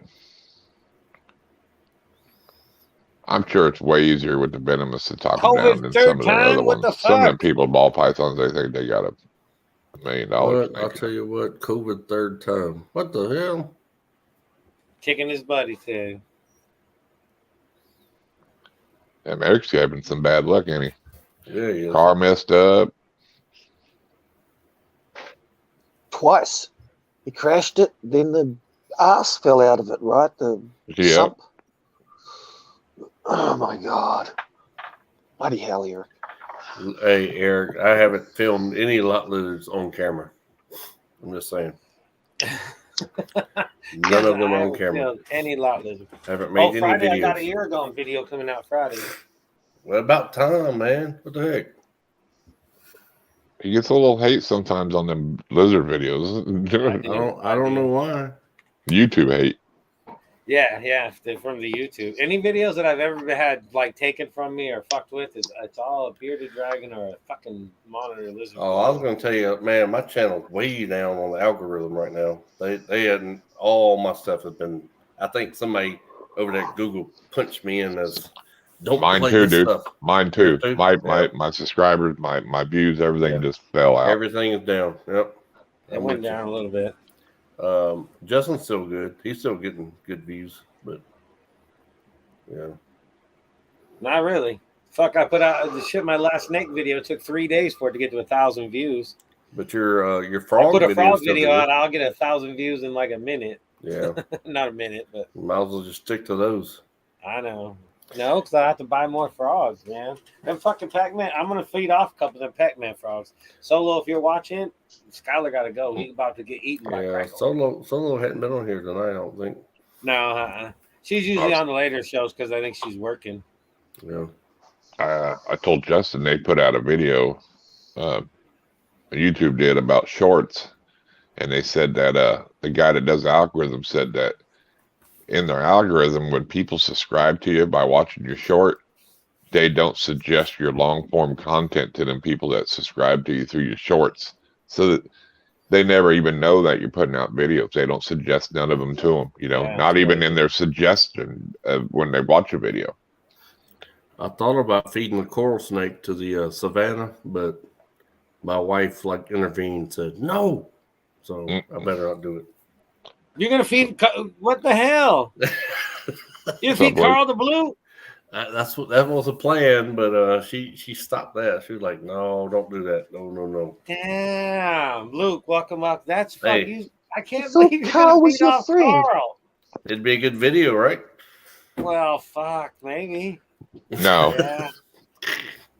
I'm sure it's way easier with the venomous to talk them down than third some of the other time? What ones. the Some of fuck? the people, ball pythons, they think they got $1 million. What? I'll tell you what, COVID third time. What the hell? Kicking his buddy too. And Eric's having some bad luck, ain't he? Yeah, he is. Car messed up. Twice. He crashed it, then the ass fell out of it, right? The sump. Oh my God. Bloody hell, Eric. Hey, Eric, I haven't filmed any lot lizards on camera. I'm just saying. None of them on camera. Any lot lizard. I haven't made any Friday, videos. I got an Irondogg video coming out Friday. Well, about time, man. What the heck? He gets a little hate sometimes on them lizard videos. I don't know why. YouTube hate. Yeah, from the YouTube. Any videos that I've ever had like taken from me or fucked with, it's all a bearded dragon or a fucking monitor lizard. Oh, I was gonna tell you, man, my channel's way down on the algorithm right now. They hadn't, all my stuff has been. I think somebody over there at Google punched me in as don't mine play too, this dude. stuff. Mine too. My subscribers, my views, everything just fell out. Everything is down. Yep. It went down a little bit. Justin's still good. He's still getting good views, but yeah. Not really. Fuck, I put out the shit. My last snake video took 3 days for it to get to 1,000 views. But your frog. I put a frog video out. I'll get 1,000 views in like a minute. Yeah. Not a minute, but might as well just stick to those. I know. No, because I have to buy more frogs, man. And fucking Pac-Man, I'm going to feed off a couple of them Pac-Man frogs. Solo, if you're watching, Skylar got to go. He's about to get eaten by Crackle. Solo hadn't been on here tonight, I don't think. No, she's usually on the later shows because I think she's working. Yeah. I told Justin they put out a video, YouTube did, about shorts. And they said that the guy that does the algorithm said that in their algorithm, when people subscribe to you by watching your short, they don't suggest your long form content to them people that subscribe to you through your shorts, so that they never even know that you're putting out videos. They don't suggest none of them to them, not even in their suggestion when they watch a video. I thought about feeding the coral snake to the savannah, but my wife intervened and said no, so I better not do it. You're gonna feed? What the hell? You feed Carl the Blue? That was a plan, but she stopped that. She was like, "No, don't do that. No." Damn, Luke, welcome up. That's funny. I can't so believe Carl was your friend. Carl. It'd be a good video, right? Well, fuck, maybe. No, yeah.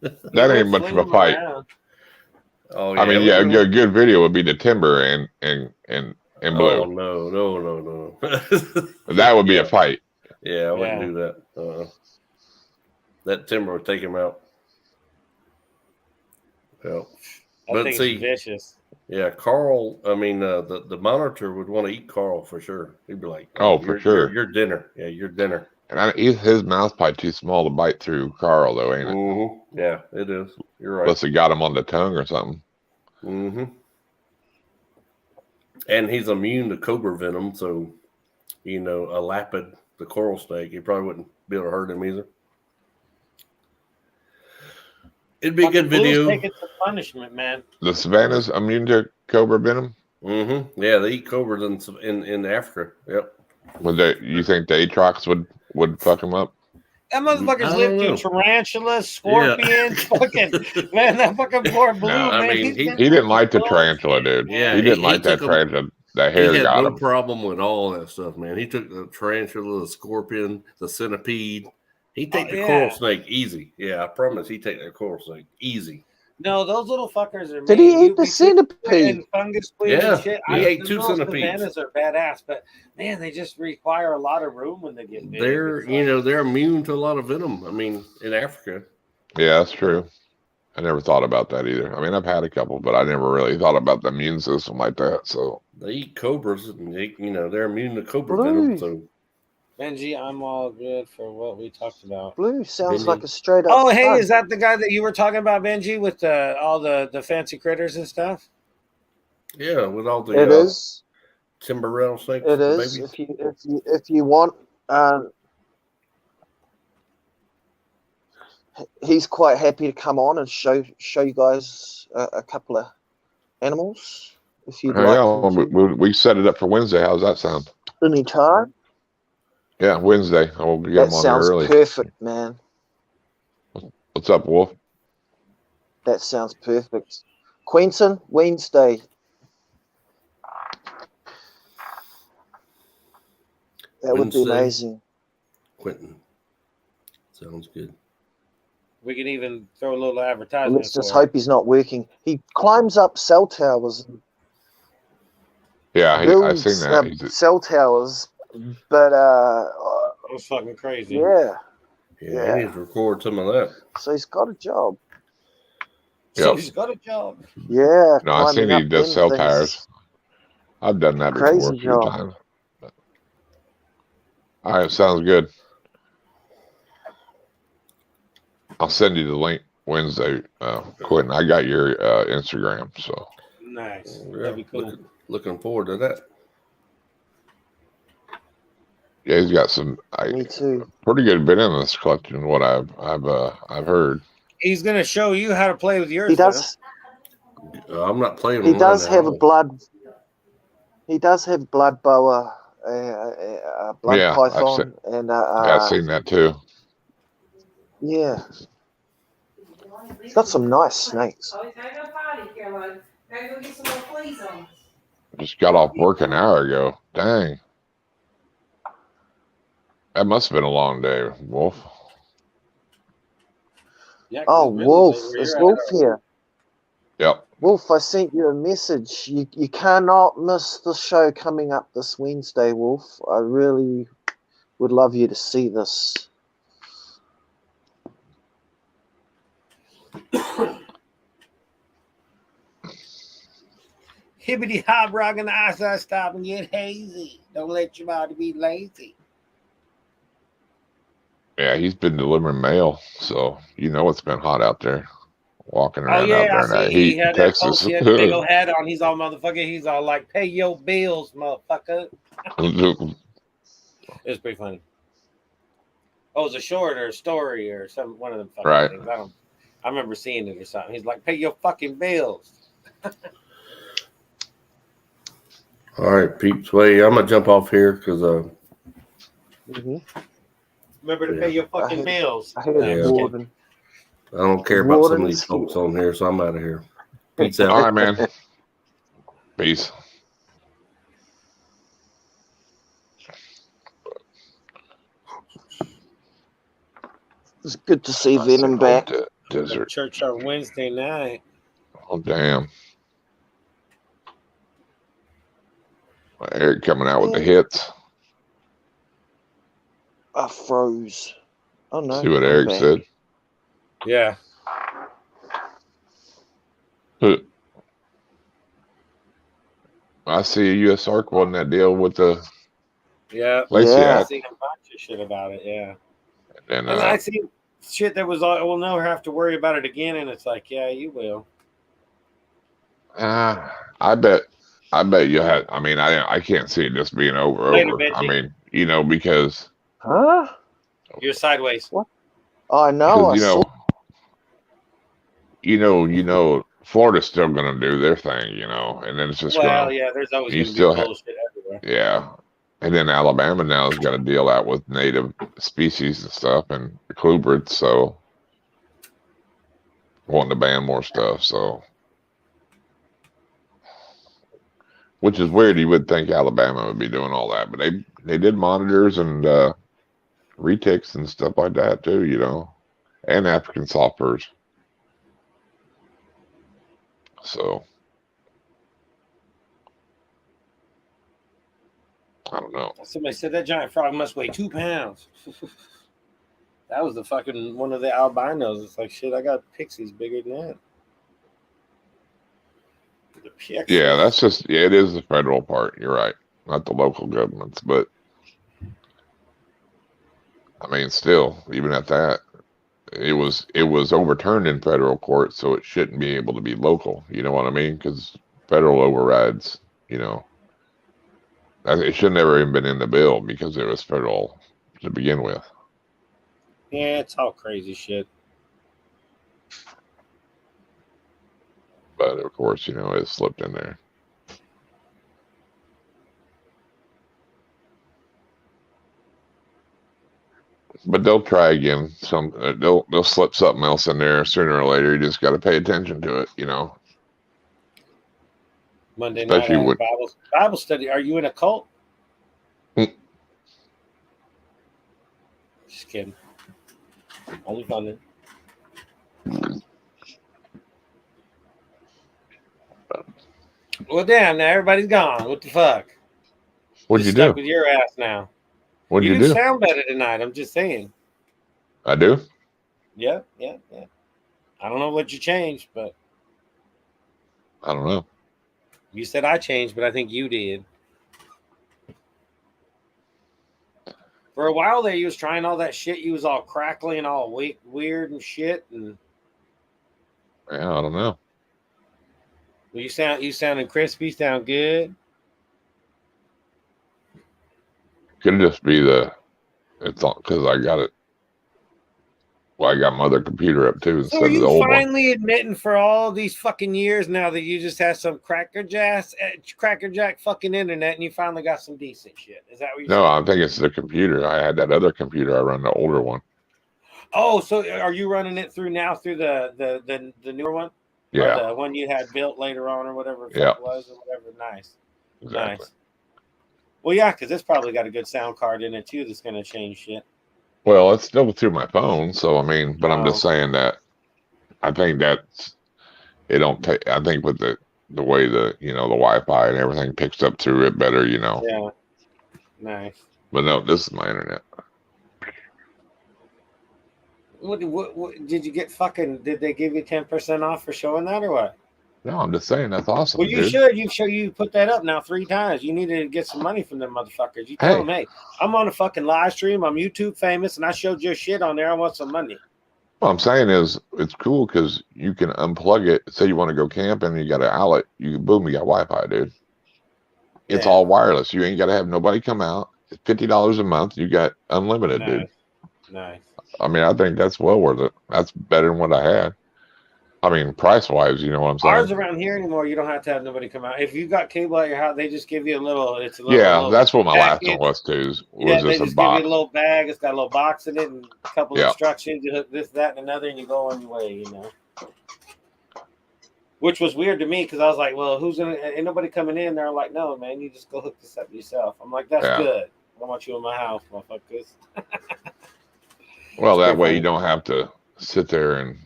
That ain't much of a fight. Oh, yeah, I mean, a good video would be the Timber and Blue. Oh no. That would be a fight. Yeah, I wouldn't do that. That Timber would take him out. Yeah. But see, vicious. Yeah, Carl. I mean, the monitor would want to eat Carl for sure. He'd be like, "Oh, for sure, your dinner. Yeah, your dinner." And his mouth's probably too small to bite through Carl, though, ain't it? Mm-hmm. Yeah, it is. You're right. Unless he got him on the tongue or something. Mm-hmm. And he's immune to cobra venom, so a lapid, the coral snake, he probably wouldn't be able to hurt him either. It'd be a good video. Taking some punishment, man. The savannah's immune to cobra venom. Mm-hmm. Yeah, they eat cobras in Africa. Yep. You think the Aatrox would fuck him up? That motherfucker's lived through tarantulas, scorpions, fucking man. That fucking poor Blue man. I mean, he didn't like the tarantula, dude. Yeah, he didn't like that tarantula. That hair he had got no him. problem with all that stuff, man. He took the tarantula, the scorpion, the centipede. He'd take the coral snake easy. Yeah, I promise he'd take that coral snake easy. No, those little fuckers are. Did he eat the centipede? Fungus queen and shit. He ate 2 centipedes. Savannas are badass, but man, they just require a lot of room when they get big. They're immune to a lot of venom. I mean, in Africa. Yeah, that's true. I never thought about that either. I mean, I've had a couple, but I never really thought about the immune system like that. So they eat cobras, and they're immune to cobra venom. So. Benji, I'm all good for what we talked about. Blue sounds like a straight up. Oh, hey, is that the guy that you were talking about, Benji, with all the fancy critters and stuff? Yeah, with all the it is timber rattlesnakes. It is. Babies. If you want, he's quite happy to come on and show you guys a couple of animals if you'd like. Yeah, we set it up for Wednesday. How's that sound? Anytime. Yeah, Wednesday. I'll get him on there early. That sounds perfect, man. What's up, Wolf? That sounds perfect. Quentin, Wednesday. That would be amazing. Quentin. Sounds good. We can even throw a little advertisement. Well, let's just hope he's not working. He climbs up cell towers. Yeah, I've seen that. Cell towers, but it's fucking crazy. Yeah, he needs to record some of that. So he's got a job. So he's got a job. Yeah. No, I've seen he does cell towers. I've done that before a few times. All right, sounds good. I'll send you the link Wednesday, Quentin. I got your Instagram, so. Nice. That'd be cool. Looking forward to that. Yeah, he's got some. Me too. Pretty good bit in this collection. What I've heard. He's gonna show you how to play with yours. He does. I'm not playing. He does have a blood. He does have blood boa, blood python, and I've seen that too. Yeah. He's got some nice snakes. Just got off work an hour ago. Dang. That must have been a long day, Wolf. Yeah, Wolf. Is Wolf here? Yep. Wolf, I sent you a message. You cannot miss the show coming up this Wednesday, Wolf. I really would love you to see this. Hibbity hop rockin' the eyesight stop and get hazy. Don't let your body be lazy. Yeah, he's been delivering mail, so you know it's been hot out there. Walking around out there in that heat. He had Texas. That post, he had a big old hat on. He's all motherfucker. He's all like, "Pay your bills, motherfucker." It was pretty funny. Oh, it was a short or a story or some one of them fucking things. I remember seeing it or something. He's like, "Pay your fucking bills." All right, peeps. Wait, I'm gonna jump off here because remember to pay your fucking bills. I don't care about some of these folks on here, so I'm out of here. Peace out. All right, man. Peace. It's good to see Venom back. Desert church on Wednesday night. Oh damn! Eric coming out with the hits. I froze. Oh no! See what Eric said. Yeah. I see a U.S. Ark wasn't that deal with the. Yeah. I seen a bunch of shit about it. Yeah. And I see shit that was we'll never have to worry about it again, and it's like, yeah, you will. I bet you had. I mean, I can't see it just being over. I mean, because. Huh? You're sideways. What? Oh, I know. Florida's still going to do their thing, and then it's just there's always going to be bullshit everywhere. Yeah. And then Alabama now has got to deal out with native species and stuff and clubrids, so wanting to ban more stuff, so which is weird. You would think Alabama would be doing all that, but they did monitors and retics and stuff like that too, and African soft furs. So I don't know. Somebody said that giant frog must weigh 2 pounds. That was the fucking one of the albinos. It's like, shit, I got pixies bigger than that. Yeah, that's just it is the federal part. You're right, not the local governments, but I mean, still, even at that, it was overturned in federal court, so it shouldn't be able to be local. You know what I mean? Because federal overrides, it should never even been in the bill because it was federal to begin with. Yeah, it's all crazy shit. But of course, it slipped in there. But they'll try again. They'll slip something else in there sooner or later. You just got to pay attention to it, Monday especially night Bible study. Are you in a cult? Just kidding. Only fun. Well, damn! Now everybody's gone. What the fuck? What'd you stuck do? With your ass now. What'd you do? Sound better tonight. I'm just saying. I do. Yeah. I don't know what you changed, but I don't know. You said I changed, but I think you did. For a while there, you was trying all that shit. You was all crackly and all weird and shit. And yeah, I don't know. Well, you sounding crispy. Sound good. Could just be it's because I got it. Well, I got my other computer up too. So are you finally admitting for all these fucking years now that you just had some crackerjack fucking internet and you finally got some decent shit? Is that what you're saying? No, I think it's the computer. I had that other computer. I run the older one. Oh, so are you running it through the newer one? Yeah. Or the one you had built later on or whatever it was or whatever. Nice. Exactly. Nice. Well, yeah, because it's probably got a good sound card in it too that's going to change shit. Well, it's still through my phone, so I mean, but I'm just saying that I think it don't take. I think with the way the Wi-Fi and everything picks up through it better, Yeah. Nice. But no, this is my internet. What did you get? Did they give you 10% off for showing that or what? No, I'm just saying that's awesome. Well, you should. You put that up now 3 times. You need to get some money from them motherfuckers. You tell them, hey, I'm on a fucking live stream. I'm YouTube famous, and I showed your shit on there. I want some money. What I'm saying is, it's cool because you can unplug it. Say you want to go camping, and you got an outlet. You got Wi-Fi, dude. It's all wireless. You ain't got to have nobody come out. It's $50 a month. You got unlimited, dude. Nice. I mean, I think that's well worth it. That's better than what I had. I mean, price-wise, you know what I'm saying? Ours around here anymore, you don't have to have nobody come out. If you got cable at your house, they just give you a little. Yeah, that's what my last one was too. They just give you a little bag. It's got a little box in it and a couple of instructions. You hook this, that, and another, and you go on your way. Which was weird to me because I was like, "Well, ain't nobody coming in?" They're like, "No, man, you just go hook this up yourself." I'm like, "That's good. I want you in my house, motherfuckers." Well, that way you don't have to sit there and.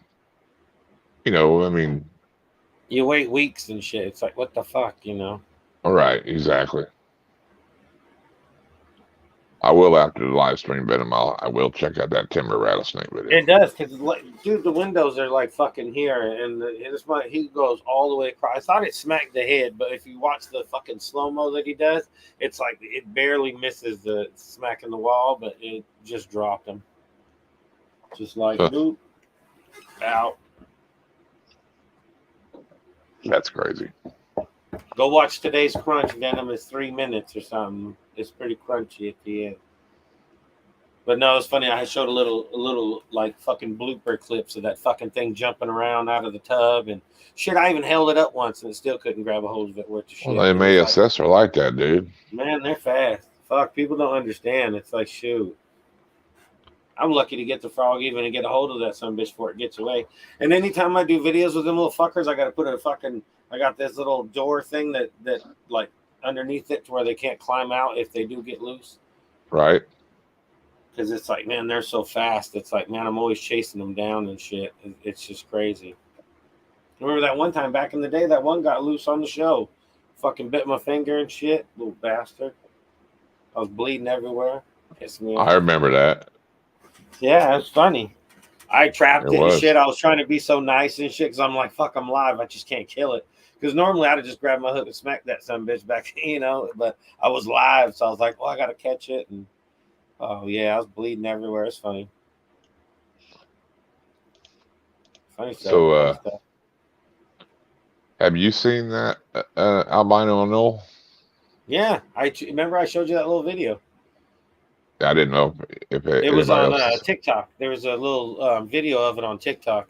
I mean, you wait weeks and shit. It's like, what the fuck, All right, exactly. I will after the live stream, Venom. I will check out that timber rattlesnake video. It does, because dude, the windows are like fucking here, and he goes all the way across. I thought it smacked the head, but if you watch the fucking slow mo that he does, it's like it barely misses the smack in the wall, but it just dropped him. Just like boop, out. That's crazy. Go watch today's crunch. Venom is 3 minutes or something. It's pretty crunchy at the end. But no, it's funny. I showed a little like fucking blooper clips of that fucking thing jumping around out of the tub and shit. I even held it up once and it still couldn't grab a hold of it worth the shit. Well, they may assess her like that, dude. Man, they're fast. Fuck, people don't understand. It's like, shoot. I'm lucky to get the frog even and get a hold of that son bitch before it gets away. And anytime I do videos with them little fuckers, I got to put I got this little door thing that like underneath it to where they can't climb out if they do get loose. Right. Because it's like, man, they're so fast. It's like, man, I'm always chasing them down and shit. It's just crazy. Remember that one time back in the day, that one got loose on the show. Fucking bit my finger and shit. Little bastard. I was bleeding everywhere. Pissed me off. I remember that. Yeah, it's funny. I trapped it and shit. I was trying to be so nice and shit because I'm like, fuck, I'm live. I just can't kill it. Because normally I'd have just grabbed my hook and smacked that son bitch back, but I was live. So I was like, well, I got to catch it. And oh, yeah, I was bleeding everywhere. It's funny. Funny stuff. So, have you seen that albino anole? Yeah. Remember I showed you that little video. I didn't know if it was on TikTok. There was a little video of it on TikTok.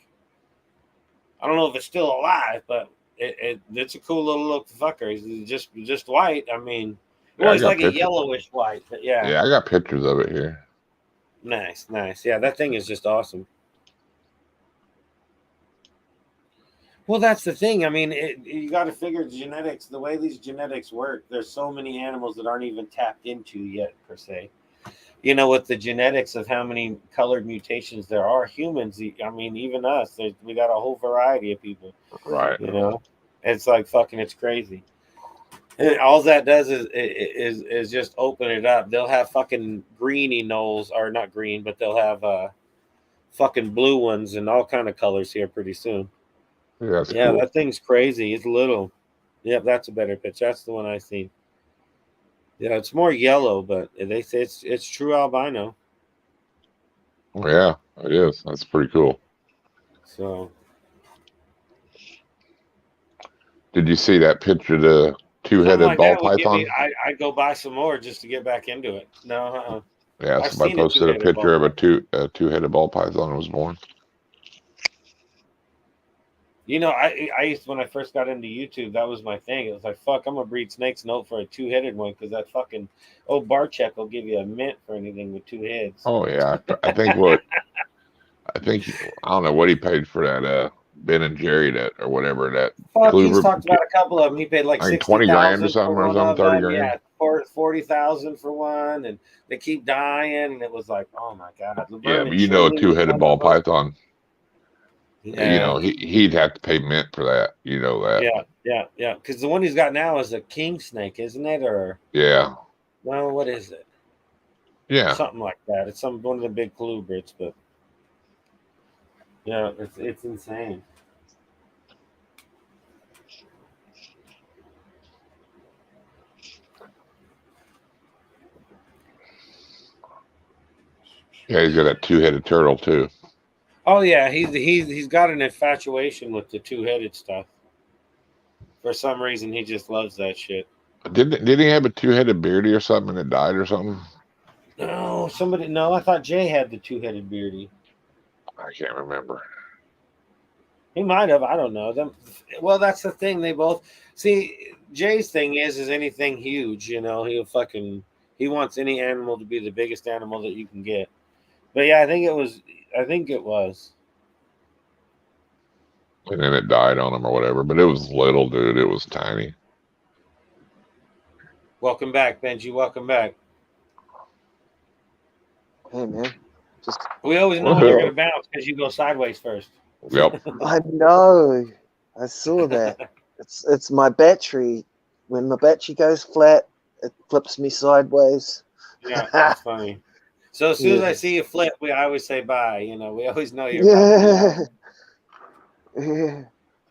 I don't know if it's still alive, but it's a cool little look fucker. He's just white. I mean, well, he's like pictures. A yellowish white. But yeah. Yeah, I got pictures of it here. Nice. Yeah, that thing is just awesome. Well, that's the thing. I mean, you got to figure genetics. The way these genetics work, there's so many animals that aren't even tapped into yet, per se. You know, with the genetics of how many colored mutations there are, humans. I mean, even us. We got a whole variety of people. Right. You know, it's like fucking. It's crazy. And all that does is just open it up. They'll have fucking greeny nulls, or not green, but they'll have fucking blue ones and all kind of colors here pretty soon. Yeah, cool. That thing's crazy. It's little. Yep, that's a better picture. That's the one I seen. Yeah, it's more yellow, but they say it's true albino. Yeah, it is. That's pretty cool. So, did you see that picture of the two-headed ball python? I go buy some more just to get back into it. No. Yeah, somebody posted a picture of a two-headed ball python was born. You know, I used to, when I first got into YouTube, that was my thing. It was like, fuck, I'm gonna breed snakes and hope for a two-headed one because that fucking old Barcheck will give you a mint for anything with two heads. Oh yeah, I think I don't know what he paid for that Ben and Jerry or whatever that. Fuck, he's talked about a couple of them. He paid like 20 grand or something, 30 grand. Yeah, 40,000 for one, and they keep dying, and it was like, oh my god. Yeah, but you know, a two-headed ball python. Yeah. You know, he'd have to pay mint for that. You know that. Yeah. Because the one he's got now is a king snake, isn't it? Or yeah. Well, what is it? Yeah, something like that. It's one of the big colubrids, but yeah, it's insane. Yeah, he's got a two-headed turtle too. Oh yeah, he's got an infatuation with the two-headed stuff. For some reason, he just loves that shit. Did he have a two-headed beardy or something that died or something? No, I thought Jay had the two-headed beardy. I can't remember. He might have. I don't know. Well, that's the thing. They both see. Jay's thing is anything huge. You know, he wants any animal to be the biggest animal that you can get. But yeah, I think it was. And then it died on him or whatever. But it was little, dude. It was tiny. Welcome back, Benji. Welcome back. Hey, man. We always know when you're going to bounce because you go sideways first. Yep. I know. I saw that. It's my battery. When my battery goes flat, it flips me sideways. Yeah, that's funny. So as soon as I see you flip, I always say bye. You know, we always know you're. Yeah. I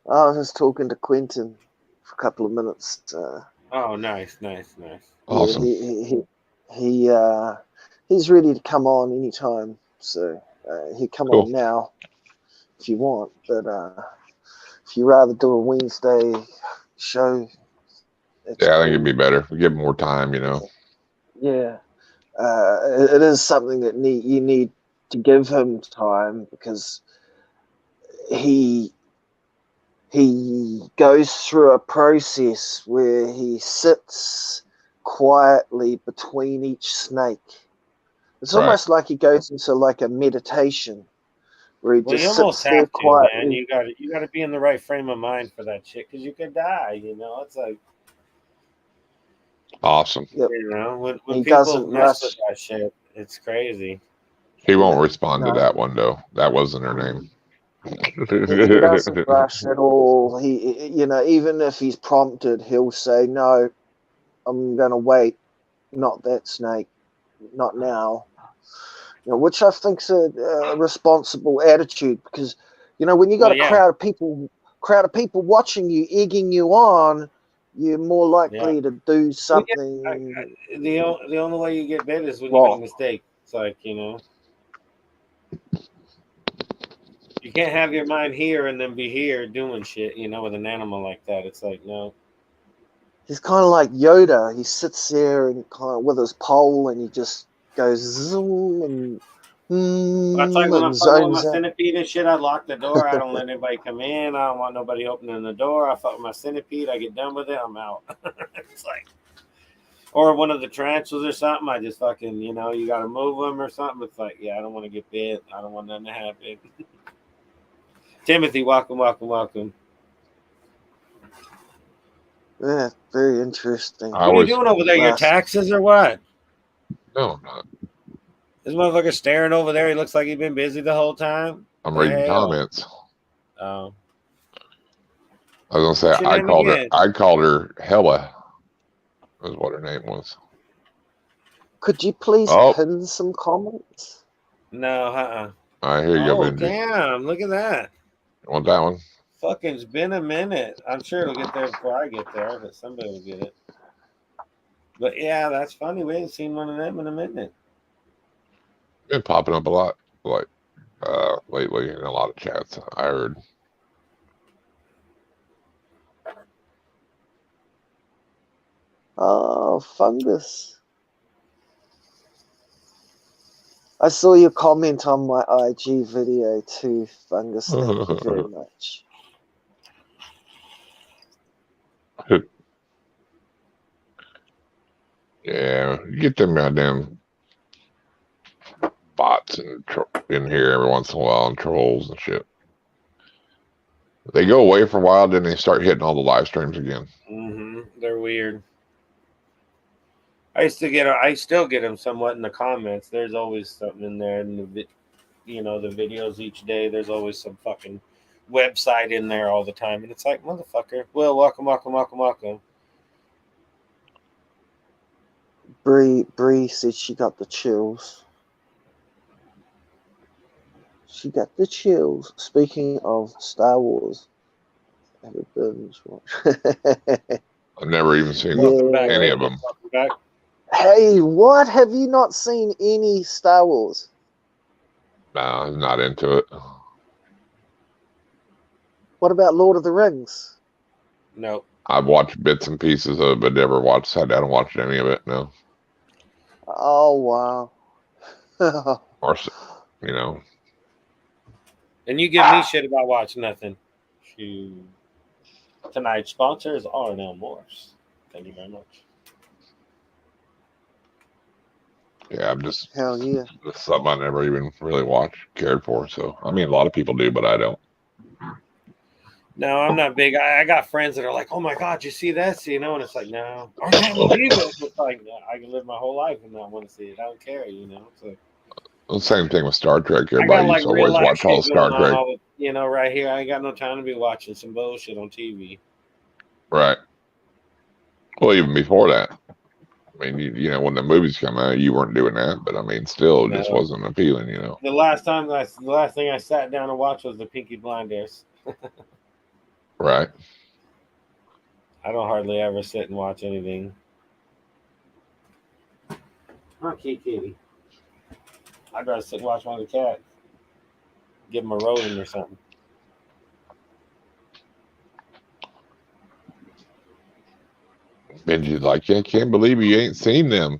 was just talking to Quentin for a couple of minutes. Oh, nice. Awesome. Yeah, he's ready to come on anytime. So he'll come on now if you want. But if you rather do a Wednesday show, I think it'd be better. We give him more time, you know. Yeah. It is something that you need to give him time because he goes through a process where he sits quietly between each snake. It's almost like he goes into like a meditation where he just sits there quietly. Man. You got to be in the right frame of mind for that shit because you could die. You know, it's like. Awesome. Yep. You know, when people mess with that shit, it's crazy. He won't respond to that one though. That wasn't her name. He doesn't rush at all. He, you know, even if he's prompted, he'll say, "No, I'm going to wait. Not that snake. Not now." You know, which I think's a responsible attitude because, you know, when you got a crowd of people watching you, egging you on, you're more likely to do something. The only way you get bit is when you make a mistake. It's like, you know, you can't have your mind here and then be here doing shit, you know, with an animal like that. It's like, no. He's kind of like Yoda. He sits there and kind of with his pole and he just goes zoom and That's like when I'm fucking with my centipede and shit, I lock the door. I don't let anybody come in. I don't want nobody opening the door. I fuck with my centipede. I get done with it. I'm out. It's like, or one of the tarantulas or something. I just fucking, you know, you got to move them or something. It's like, yeah, I don't want to get bit. I don't want nothing to happen. Timothy, welcome. Yeah, very interesting. What are you doing over there? Your taxes or what? No, I'm not. This motherfucker staring over there. He looks like he's been busy the whole time. I'm reading comments. Oh. I was gonna say I called her Hella. Was what her name was. Could you please pin some comments? No, All right, here you go, Benji. Damn, look at that. You want that one? Fucking, it's been a minute. I'm sure it'll get there before I get there, but somebody will get it. But yeah, that's funny. We ain't seen one of them in a minute. Been popping up a lot, like lately in a lot of chats. I heard. Oh, fungus. I saw your comment on my IG video too, fungus. Thank you very much. Yeah, get them goddamn bots in here every once in a while and trolls and shit. They go away for a while, then they start hitting all the live streams again. They're weird. I still get them somewhat in the comments. There's always something in there in the videos each day. There's always some fucking website in there all the time, and it's like, motherfucker. Well, welcome. Bree said she got the chills. She got the chills. Speaking of Star Wars, I have a binge watch. I've never even seen any of them. Hey, what? Have you not seen any Star Wars? No, I'm not into it. What about Lord of the Rings? No. I've watched bits and pieces of it, but never sat down and watched any of it, no. Oh, wow. Or, you know. And you give me shit about watching nothing. Tonight's sponsors are now Morse. Thank you very much. Yeah, I'm just hell yeah. It's something I never even really cared for. So I mean, a lot of people do, but I don't. No, I'm not big. I got friends that are like, "Oh my god, you see that?" You know, and it's like, "No, I can't believe it." It's like, no, I can live my whole life and not want to see it. I don't care, you know. So the same thing with Star Trek. Everybody used to always watch all the Star Trek. You know, right here, I ain't got no time to be watching some bullshit on TV. Right. Well, even before that. I mean, you know, when the movies come out, you weren't doing that, but I mean, still, it just wasn't appealing, you know. The last thing I sat down and watched was the Peaky Blinders. Right. I don't hardly ever sit and watch anything. Okay, kitty. I'd rather sit and watch one of the cats. Give them a rodent or something. Benji's like, I can't believe you ain't seen them.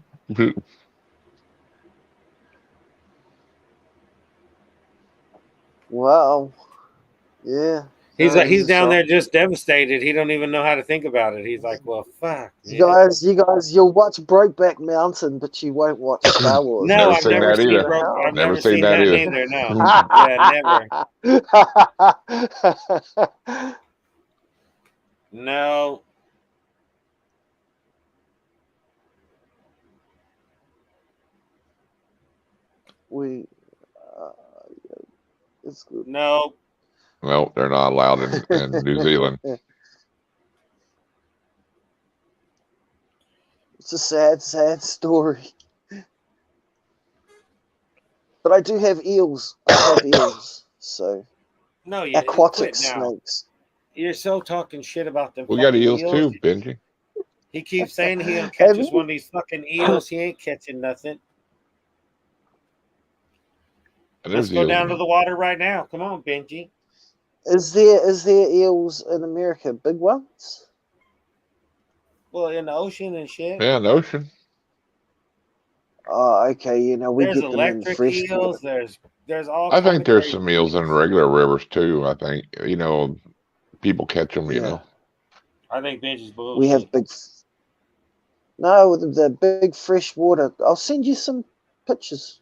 Wow. Yeah. He's down there just devastated. He don't even know how to think about it. He's like, well, fuck. You guys, you'll watch Brokeback Mountain, but you won't watch Star Wars. No, I've never seen that either. I've never seen that either. No. Yeah, never. No. It's good. No. Well, they're not allowed in New Zealand. It's a sad, sad story. But I do have eels. I have eels. So no, aquatic snakes. You're so talking shit about them. We got eels too, Benji. He keeps saying he'll catch us one of these fucking eels. He ain't catching nothing. Let's go down to the water right now. Come on, Benji. Is there eels in America? Big ones? Well, in the ocean and shit. Yeah, in the ocean. Oh, okay. You know, we there's get them in fresh eels. water. There's all. I think there's some eels in regular rivers too. I think, you know, people catch them. You know. I think Benji's bullshit. We have big. No, the big fresh water. I'll send you some pictures.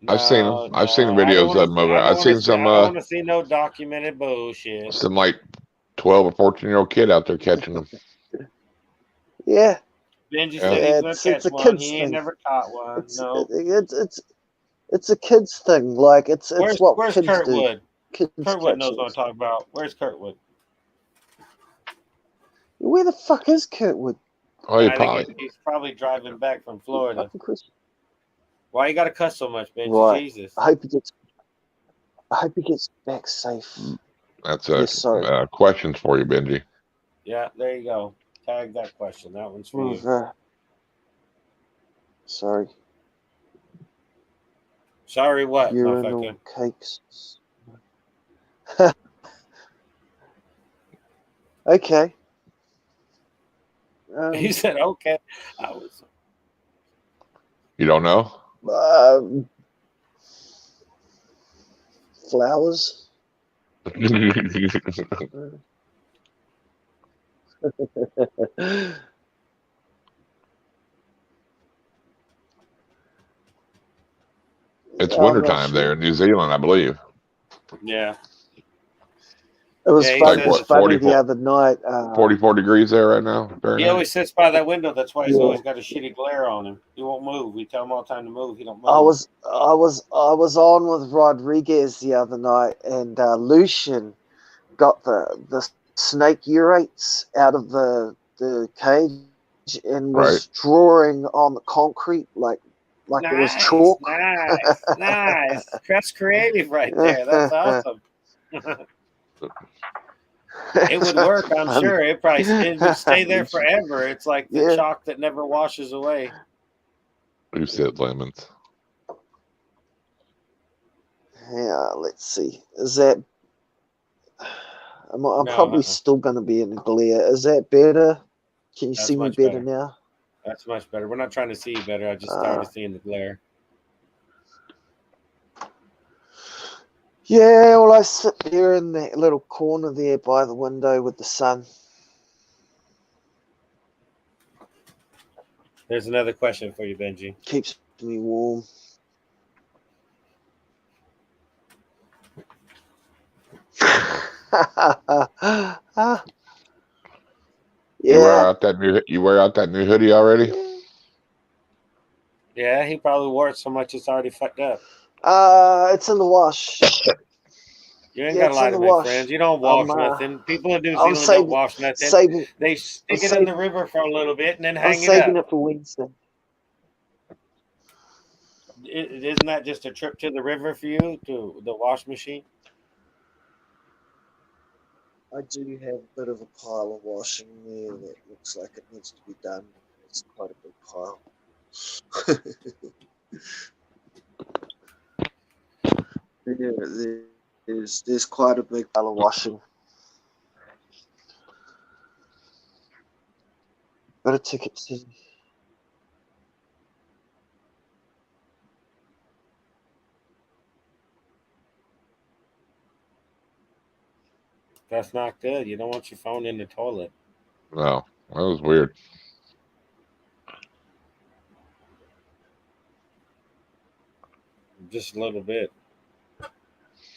No, I've seen them. I've seen videos of them over. I've seen some. I don't want to see no documented bullshit. Some like 12 or 14-year-old kid out there catching them. Yeah. Benji said he's gonna catch one. He ain't never caught one. No. It's a kid's thing. Like it's what where's kids Kurtwood? do. Kurtwood knows what I'm talking about. Where's Kurtwood? Where the fuck is Kurtwood? Oh, he's probably driving back from Florida. Why you gotta cuss so much, Benji? Right. Jesus. I hope he gets back safe. That's questions for you, Benji. Yeah, there you go. Tag that question. That one's for you. Sorry. Sorry, what? Urinal cakes. Okay. He said, "Okay." You don't know? Flowers. It's wintertime there in New Zealand, I believe. Yeah. It was funny the other night. 44 degrees there right now. He always sits by that window. That's why he's always got a shitty glare on him. He won't move. We tell him all the time to move. He don't move. I was on with Rodriguez the other night, and Lucian got the snake urates out of the cage and was drawing on the concrete like it was chalk. Nice. That's creative right there. That's awesome. It would work, I'm sure. It would stay there forever. It's like the chalk that never washes away. Who said lemons? Yeah, let's see. Is that? I'm probably still going to be in the glare. Is that better? Can you see me better now? That's much better. We're not trying to see you better. I just started seeing the glare. Yeah, well, I sit there in that little corner there by the window with the sun. There's another question for you, Benji. Keeps me warm. You wear out that new hoodie already? Yeah, he probably wore it so much it's already fucked up. It's in the wash. You ain't got to lie to my friends. You don't wash nothing. People in New Zealand don't wash nothing. They stick it in the river for a little bit and then hang it up. I'm saving it for Wednesday. Isn't that just a trip to the river for you, to the wash machine? I do have a bit of a pile of washing there that looks like it needs to be done. It's quite a big pile. There's quite a big pile of washing. Got a ticket to. That's not good. You don't want your phone in the toilet. No, that was weird. Just a little bit.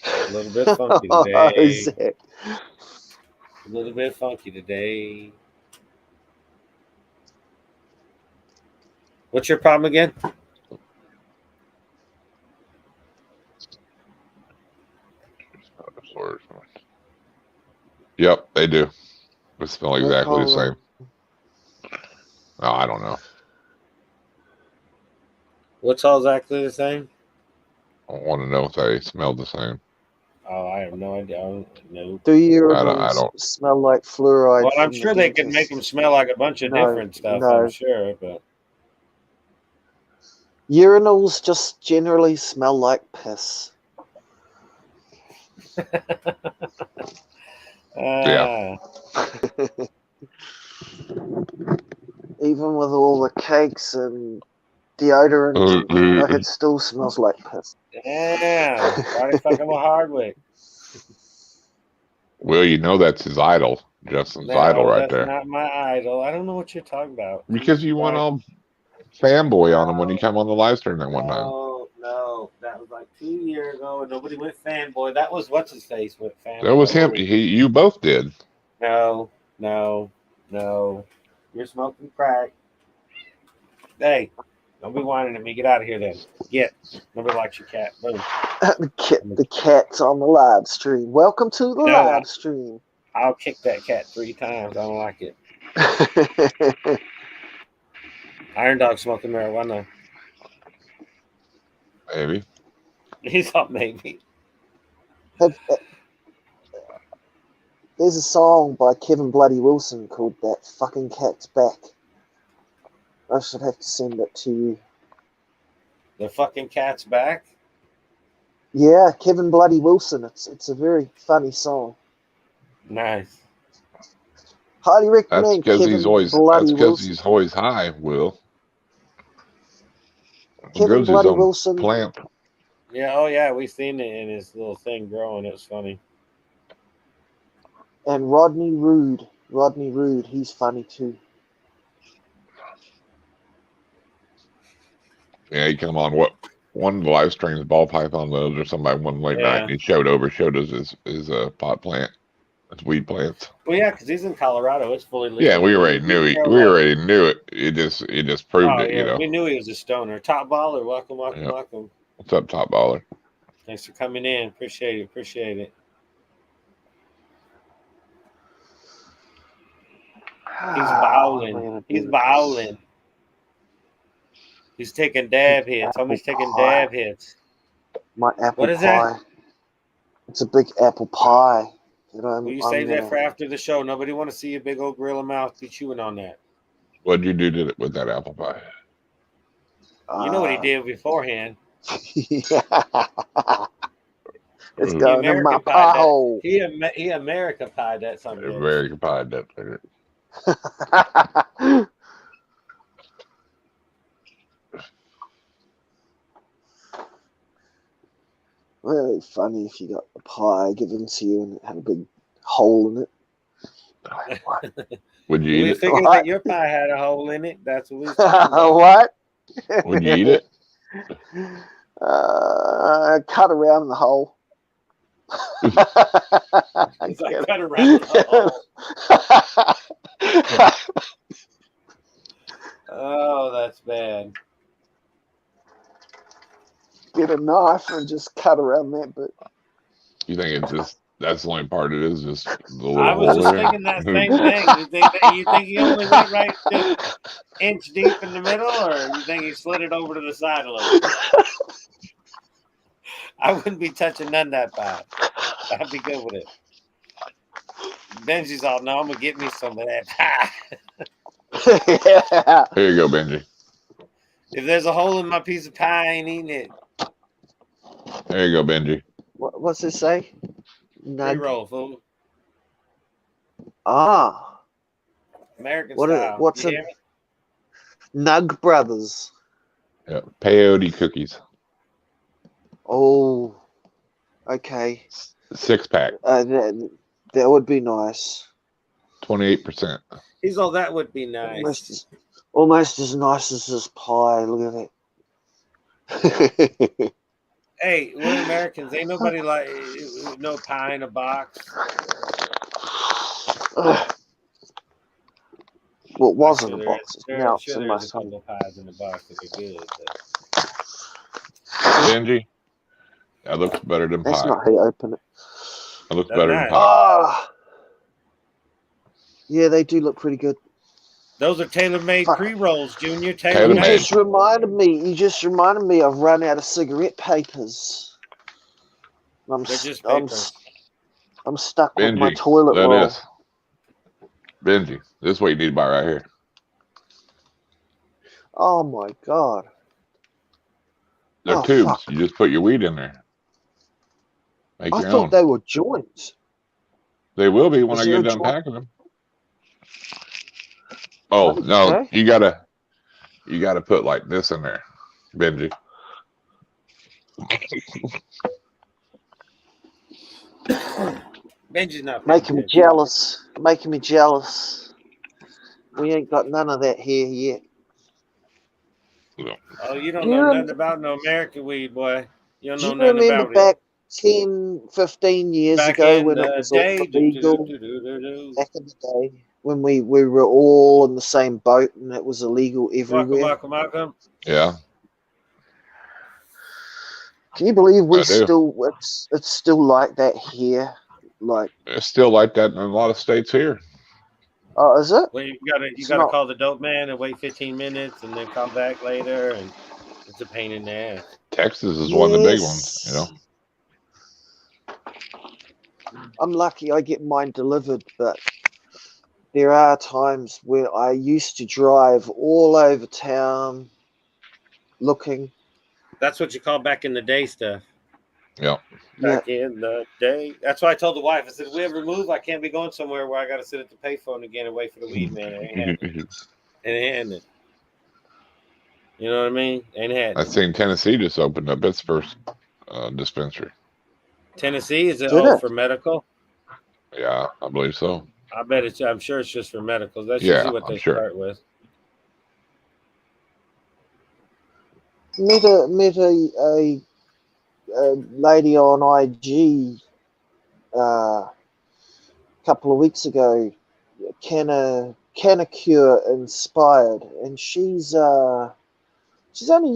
A little bit funky today. A little bit funky today. What's your problem again? Yep, they do. They smell exactly the same. Oh, I don't know. What's all exactly the same? I want to know if they smell the same. Oh, I have no idea. I don't know. Do you smell like fluoride? Well, I'm sure they can make them smell like a bunch of different stuff. I'm sure, but urinals just generally smell like piss. Yeah. Even with all the cakes and deodorant. It still smells like piss. Damn. Why they fucking with Hardwick? Well, you know that's his idol. Justin's idol right there. That's not my idol. I don't know what you're talking about. Because you went all fanboy on him when he came on the live stream that one time. No. That was like 2 years ago, and nobody went fanboy. That was what's his face went fanboy. That was him. You both did. No. You're smoking crack. Hey, don't be whining at me. Get out of here then. Get. Nobody likes your cat. Boom. The cat's on the live stream. Welcome to the live stream. I'll kick that cat 3 times. I don't like it. Irondogg smoking marijuana. Maybe. He's up, maybe. There's a song by Kevin Bloody Wilson called That Fucking Cat's Back. I should have to send it to you. The fucking cat's back? Yeah, Kevin Bloody Wilson. It's a very funny song. Nice. Highly recommend. That's because he's always high, Will. Kevin Bloody Wilson. Plant. Yeah, we seen it in his little thing growing. It was funny. And Rodney Rude, he's funny too. Yeah, he come on one of the live streams, Ball Python Loads or somebody one late night, and he showed us his pot plant, his weed plants. Well, yeah, because he's in Colorado. It's fully legal. Yeah, we already knew it. We already knew it. It just proved it. Yeah. You know, We knew he was a stoner. Top baller, welcome. What's up, Top Baller? Thanks for coming in. Appreciate it. He's bowling. He's taking dab hits. Somebody's taking dab hits. My apple What is pie. that? It's a big apple pie. Will you save that for after the show? Nobody want to see your big old gorilla mouth be chewing on that. What'd you do with that apple pie? You know what he did beforehand. Yeah. It's going in my pie hole. He America pied that something. America pied that thing. Really funny if you got a pie given to you and it had a big hole in it. Would you eat it? Figured that your pie had a hole in it. That's what we What? Would you eat it? Cut around the hole. It's like cut around the hole. Oh, that's bad. Get a knife and just cut around that bit. You think that's the only part it is, just the little I was hole just there? thinking that same thing. You think he only went right just inch deep in the middle, or you think he slid it over to the side a little bit? I wouldn't be touching none of that pie. I'd be good with it. Benji's all, no, I'm going to get me some of that pie. Yeah. Here you go, Benji. If there's a hole in my piece of pie, I ain't eating it. There you go, Benji. What's it say? Pre-roll, fool. Ah. American style. What's a Nug Brothers? Yeah, peyote cookies. Oh, okay. 6-pack. That would be nice. 28%. He's all, that would be nice. Almost as nice as this pie. Look at it. Hey, we're Americans. Ain't nobody like no pie in a box. Well, it was in a box. Now it's in my there's a couple of pies in the box that are good. Benji, that looks better than pie. That's not how you open it. That looks better than pie. Oh. Yeah, they do look pretty good. Those are tailor-made pre-rolls, Junior. You just reminded me I've run out of cigarette papers. I'm stuck Benji, with my toilet roll. Benji, this is what you need to buy right here. Oh my God. They're tubes. Fuck. You just put your weed in there. Make your own. I thought they were joints. They will be when I get done packing them. Oh no, you gotta put like this in there. Benji. Benji's not making me jealous. Making me jealous. We ain't got none of that here yet. Oh, you don't know nothing about no American weed, boy. You don't know nothing remember about back it. 10, 15 years ago when it was all illegal? Back in the day, when we were all in the same boat and it was illegal everywhere. Welcome. Yeah. Can you believe it's still like that here? Like it's still like that in a lot of states here. Oh, is it? Well, you gotta call the dope man and wait 15 minutes and then come back later, and it's a pain in the ass. Texas is one of the big ones, you know. I'm lucky I get mine delivered, but there are times where I used to drive all over town looking. That's what you call back in the day stuff. Yeah. Back in the day. That's why I told the wife, I said, if we ever move, I can't be going somewhere where I got to sit at the payphone again and wait for the weed man. It ain't happening. You know what I mean? Ain't happening. I think Tennessee just opened up its first dispensary. Tennessee? Is it for medical? Yeah, I believe so. I'm sure it's just for medical. That's usually what they start with. Met a lady on IG a couple of weeks ago, Canicure inspired, and she's only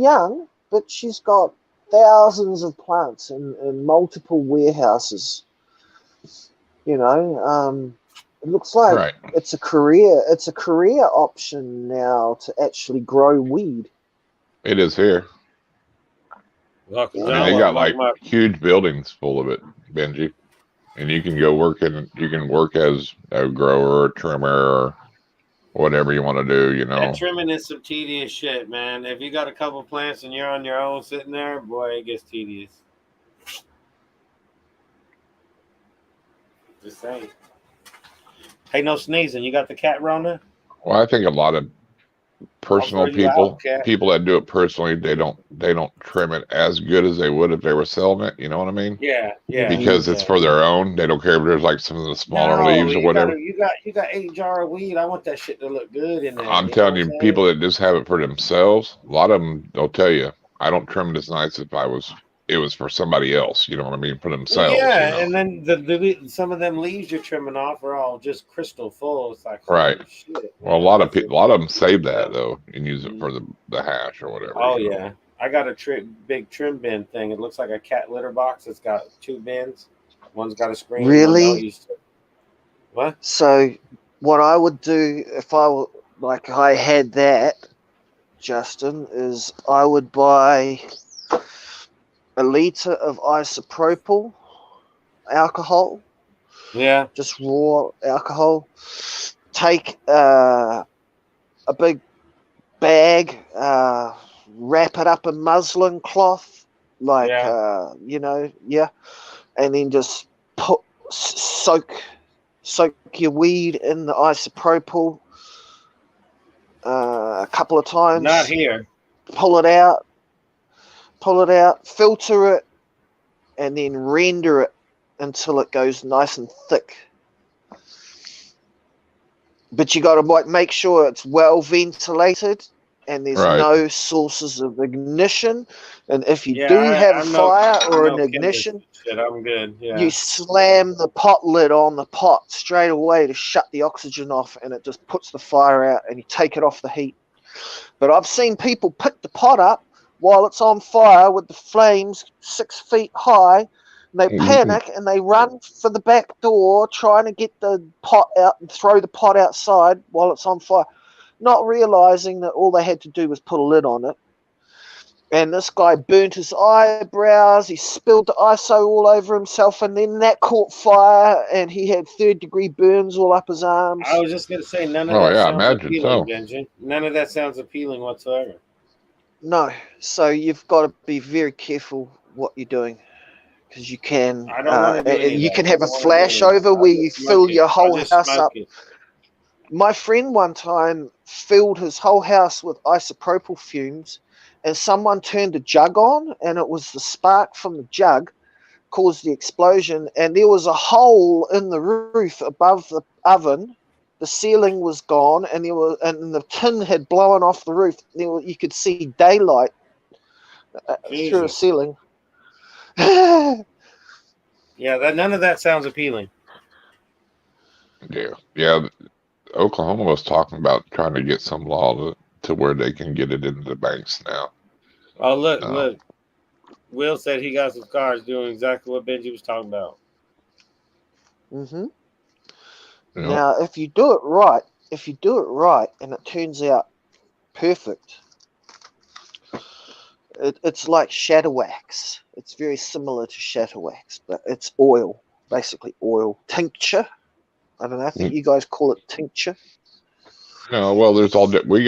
young, but she's got thousands of plants in multiple warehouses. You know, it looks like it's a career option now to actually grow weed. It is here. I mean, they got like huge buildings full of it, Benji, and you can go work as a grower or trimmer or whatever you want to do. You know, that trimming is some tedious shit, man. If you got a couple plants and you're on your own sitting there, boy, it gets tedious. Just saying. Hey, no sneezing. You got the cat Rona? Well, I think a lot of personal people that do it personally, they don't trim it as good as they would if they were selling it. You know what I mean? Yeah. Because it's for their own. They don't care if there's like some of the smaller leaves or whatever. You got 8 jars of weed. I want that shit to look good in there. I'm telling you, people that just have it for themselves, a lot of them, they'll tell you, I don't trim it as nice if it was for somebody else. You know what I mean? For themselves. Yeah, you know? And then the some of them leaves you're trimming off are all just crystal full. It's like shit. Well, a lot of them save that though and use it for the hash or whatever. Oh yeah, I got a big trim bin thing. It looks like a cat litter box. It's got 2 bins. One's got a screen. Really? What? So, what I would do if I had that, Justin, is I would buy a liter of isopropyl alcohol. Yeah. Just raw alcohol. Take a big bag, wrap it up in muslin cloth, and then just soak your weed in the isopropyl a couple of times. Not here. Pull it out, filter it, and then render it until it goes nice and thick. But you got to make sure it's well ventilated and there's no sources of ignition. And if you do have a fire or an ignition, I'm good. Yeah. You slam the pot lid on the pot straight away to shut the oxygen off, and it just puts the fire out, and you take it off the heat. But I've seen people pick the pot up while it's on fire with the flames 6 feet high, and they panic and they run for the back door trying to get the pot out and throw the pot outside while it's on fire, not realizing that all they had to do was put a lid on it. And this guy burnt his eyebrows, he spilled the ISO all over himself, and then that caught fire, and he had 3rd-degree burns all up his arms. I was just going to say, none of that sounds appealing, Benji. None of that sounds appealing whatsoever. No, so you've got to be very careful what you're doing, because you can you can have a flashover where you fill your whole house up. My friend one time filled his whole house with isopropyl fumes, and someone turned a jug on, and it was the spark from the jug caused the explosion, and there was a hole in the roof above the oven. The ceiling was gone, and the tin had blown off the roof. You could see daylight through the ceiling. Yeah, none of that sounds appealing. Yeah. Oklahoma was talking about trying to get some law to where they can get it into the banks now. Oh, look. Will said he got some cars doing exactly what Benji was talking about. Mm-hmm. Yep. Now, if you do it right, and it turns out perfect, it's like shadow wax. It's very similar to shadow wax, but it's oil, basically oil tincture. I don't know. I think you guys call it tincture. No, well, there's all different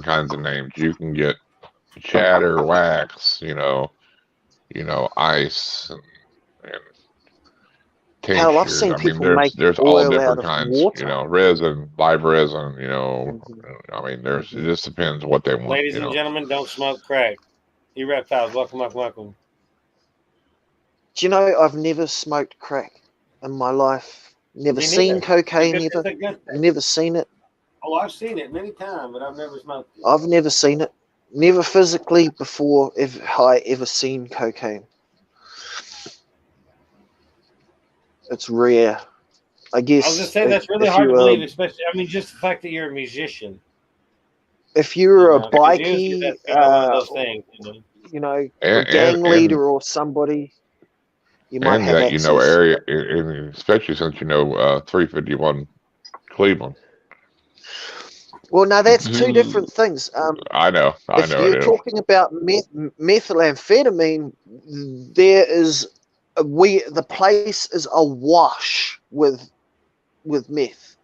kinds of names. You can get chatter wax, ice and tincture. Hell, I've seen people make there's oil all different out kinds. of water. Resin, live resin. It just depends what they want. Ladies and gentlemen, don't smoke crack. You reptiles, welcome. Do you know I've never smoked crack in my life? Never seen cocaine either. Never seen it. Oh, I've seen it many times, but I've never smoked it. I've never seen it. Never physically before I ever seen cocaine. It's rare. I guess. I was just saying that's really hard to believe, especially. I mean, just the fact that you're a musician. If you're a bikie, those things, a gang leader or somebody, you might have access. Area, especially since 351 Cleveland. Well, no, that's two different things. I know. If you're talking about methamphetamine, the place is awash with meth.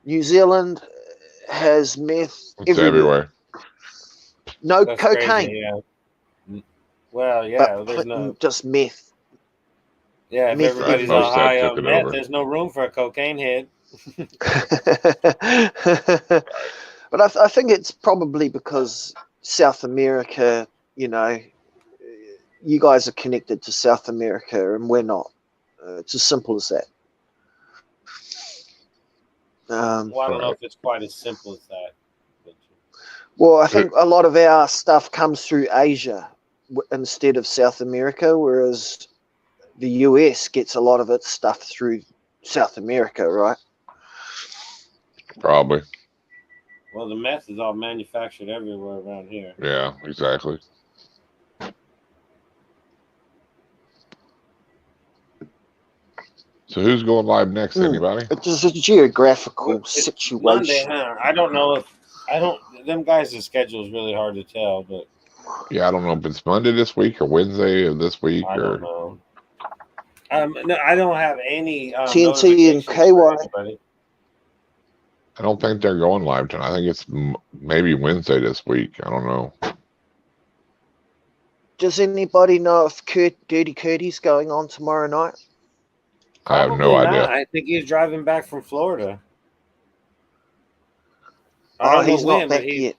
New Zealand has meth everywhere. No That's cocaine. Crazy, yeah. Well, yeah, there's no just meth. Yeah, if everybody's all high on meth, there's no room for a cocaine head. But I think it's probably because South America, you guys are connected to South America and we're not. It's as simple as that. Well, I don't know if it's quite as simple as that. Well, I think a lot of our stuff comes through Asia instead of South America, whereas the US gets a lot of its stuff through South America, right? Probably. Well, the meth is all manufactured everywhere around here. Yeah, exactly. So who's going live next? Anybody? It's a geographical situation. Monday, huh? I don't know them guys' schedule is really hard to tell, but yeah, I don't know if it's Monday this week or Wednesday of this week. I don't know. No, I don't have any TNT and KY. I don't think they're going live tonight. I think it's maybe Wednesday this week. I don't know. Does anybody know if Dirty Curdy's going on tomorrow night? I have no idea. I think he's driving back from Florida. He's not back yet.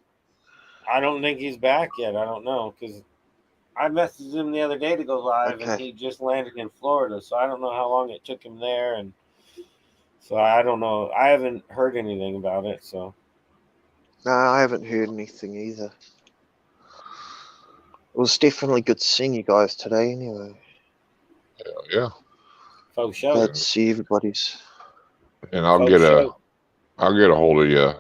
I don't think he's back yet. I don't know because I messaged him the other day to go live, and he just landed in Florida. So I don't know how long it took him there, and so I don't know. I haven't heard anything about it. So no, I haven't heard anything either. It was definitely good seeing you guys today. Anyway. Yeah. Faux show. Glad to see everybody's. And I'll get a hold of you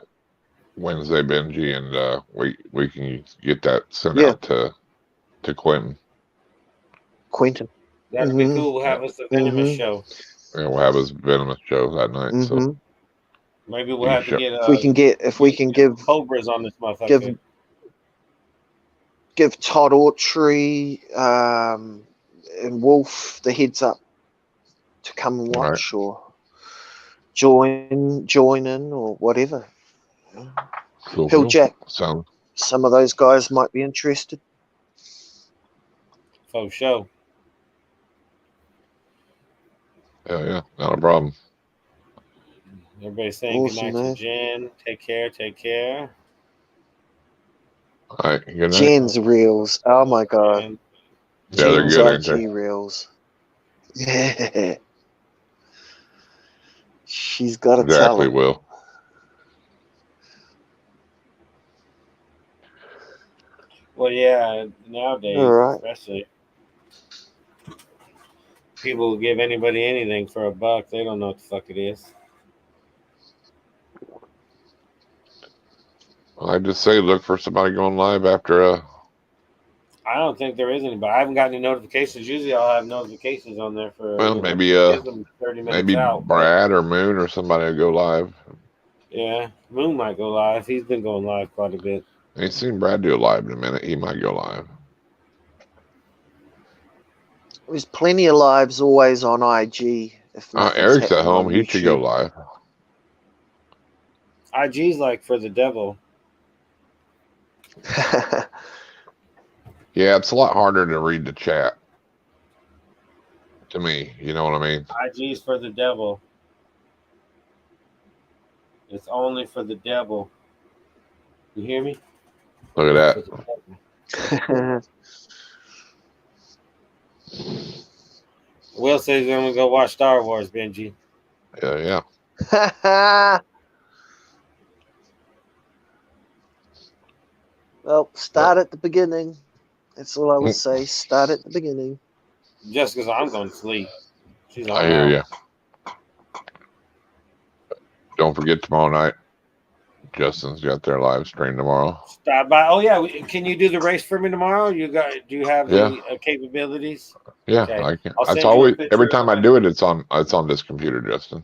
Wednesday, Benji, and we can get that sent out to Quentin. That'd be cool. We'll have us a venomous show. Yeah, we'll have his venomous show that night. So maybe we'll have to get if we can give cobras on this motherfucker. Give Todd Autry and Wolf the heads up to come and watch or join in or whatever. Cool. HillJack. Some of those guys might be interested. For sure. Yeah, not a problem. Everybody saying good night to Jen. Take care. All right, good night. Jen's reels. Oh my god. Yeah, they're Jen's good, aren't they? IG reels. Yeah. She's got a talent. Will. Well, yeah, nowadays, especially, people will give anybody anything for $1. They don't know what the fuck it is. Well, I just say look for somebody going live after I don't think there is anybody. I haven't got any notifications. Usually I'll have notifications on there for maybe 30 minutes out. Brad or Moon or somebody will go live. Yeah, Moon might go live. He's been going live quite a bit. I ain't seen Brad do a live in a minute. He might go live. There's plenty of lives always on IG. If Eric's at home. He should go live. IG's like for the devil. Yeah, it's a lot harder to read the chat. To me, you know what I mean? IG's for the devil. It's only for the devil. You hear me? Look at that. Will says he's gonna go watch Star Wars, Benji. Yeah. Well, start at the beginning. That's all I would say. Start at the beginning. Just because I'm going to sleep. I hear you. Don't forget tomorrow night. Justin's got their live stream tomorrow. Stop by. Oh yeah, can you do the race for me tomorrow? Do you have the capabilities? Yeah, okay. I can. It's always every time I do it, it's on this computer, Justin.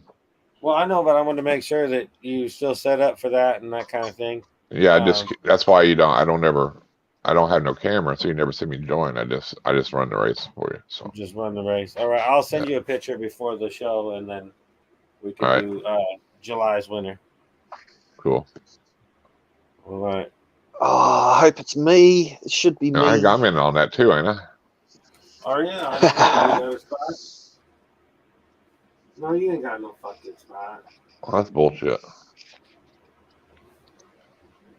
Well, I know, but I want to make sure that you still set up for that and that kind of thing. Yeah, that's why I don't have no camera, so you never see me join. I just run the race for you. So just run the race. All right, I'll send you a picture before the show, and then we can do July's winner. Cool. All right. Oh, I hope it's me. It should be me. I'm in on that too, ain't I? Oh yeah. No, you ain't got no fucking spot. Well, that's bullshit.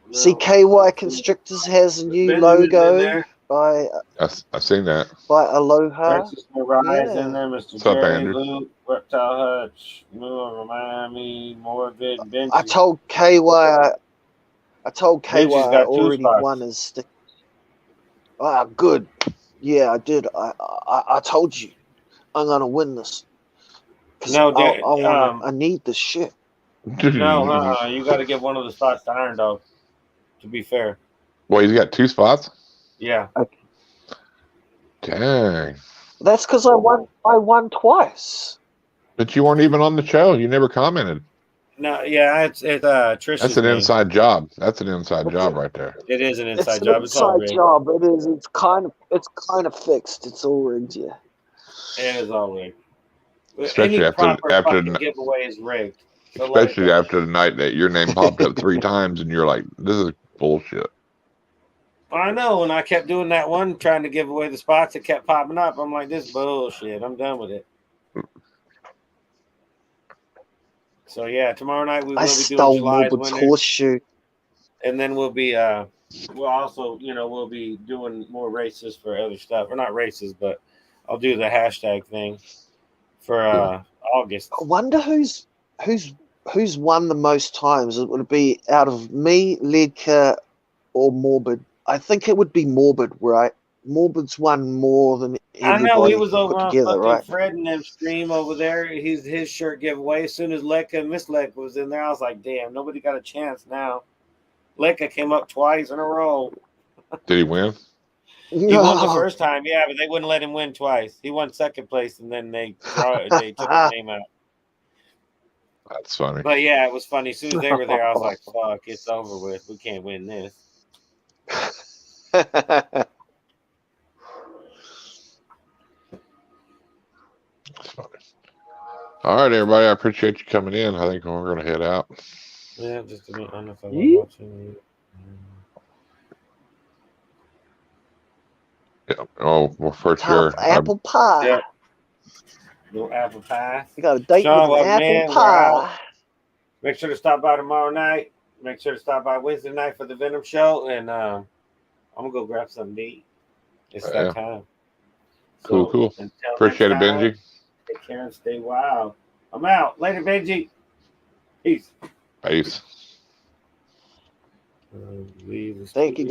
No. See, KY Constrictors has a new logo by. I've seen that. By Aloha. Francis Rise in there, Mr. Jerry, Luke, Reptile Hutch, Miami, Morbid, Benji. I told KY I already won his stick. Ah, good. Yeah, I did. I told you I'm gonna win this. No, I need this shit. No, you got to give one of the spots to Irondogg. To be fair. Well, he's got 2 spots. Yeah. Okay. Dang. That's because I won twice. But you weren't even on the show. You never commented. No, yeah, it's Trish's. That's an inside job. That's an inside job right there. It is an inside job. It's all rigged. Job. It is. It's kind of fixed. It's all rigged. Yeah. It is all rigged. Especially after the giveaway is rigged. So especially after the night that your name popped up 3 times and you're like, this is bullshit. I know, and I kept doing that one trying to give away the spots. It kept popping up. I'm like, this bullshit. I'm done with it. So yeah, tomorrow night we will be doing July's winner, and then we'll be we'll also we'll be doing more races for other stuff, or not races, but I'll do the hashtag thing for August. I wonder who's won the most times. Would it be out of me, Ledka, or Morbid? I think it would be Morbid, right? Morbid's won more than everybody. I know he was over on together, right? Fred and them stream over there. His shirt giveaway. As soon as Ledka and Miss Ledka was in there, I was like, damn, nobody got a chance now. Ledka came up twice in a row. Did he win? He won the first time, yeah, but they wouldn't let him win twice. He won second place, and then they took his name out. That's funny. But yeah, it was funny. As soon as they were there, I was like, fuck, it's over with. We can't win this. That's funny. All right, everybody. I appreciate you coming in. I think we're going to head out. Yeah, just a minute. I don't know if I'm watching. Yeah. Oh, well, for sure. Apple pie. Yeah. No apple pie. You got a date with apple pie. Make sure to stop by tomorrow night. Make sure to stop by Wednesday night for the Venom show. And I'm gonna go grab something to eat. It's that time. So, cool. Appreciate it, Benji. Take care and stay wild. I'm out. Later, Benji. Peace. Peace. Thank you.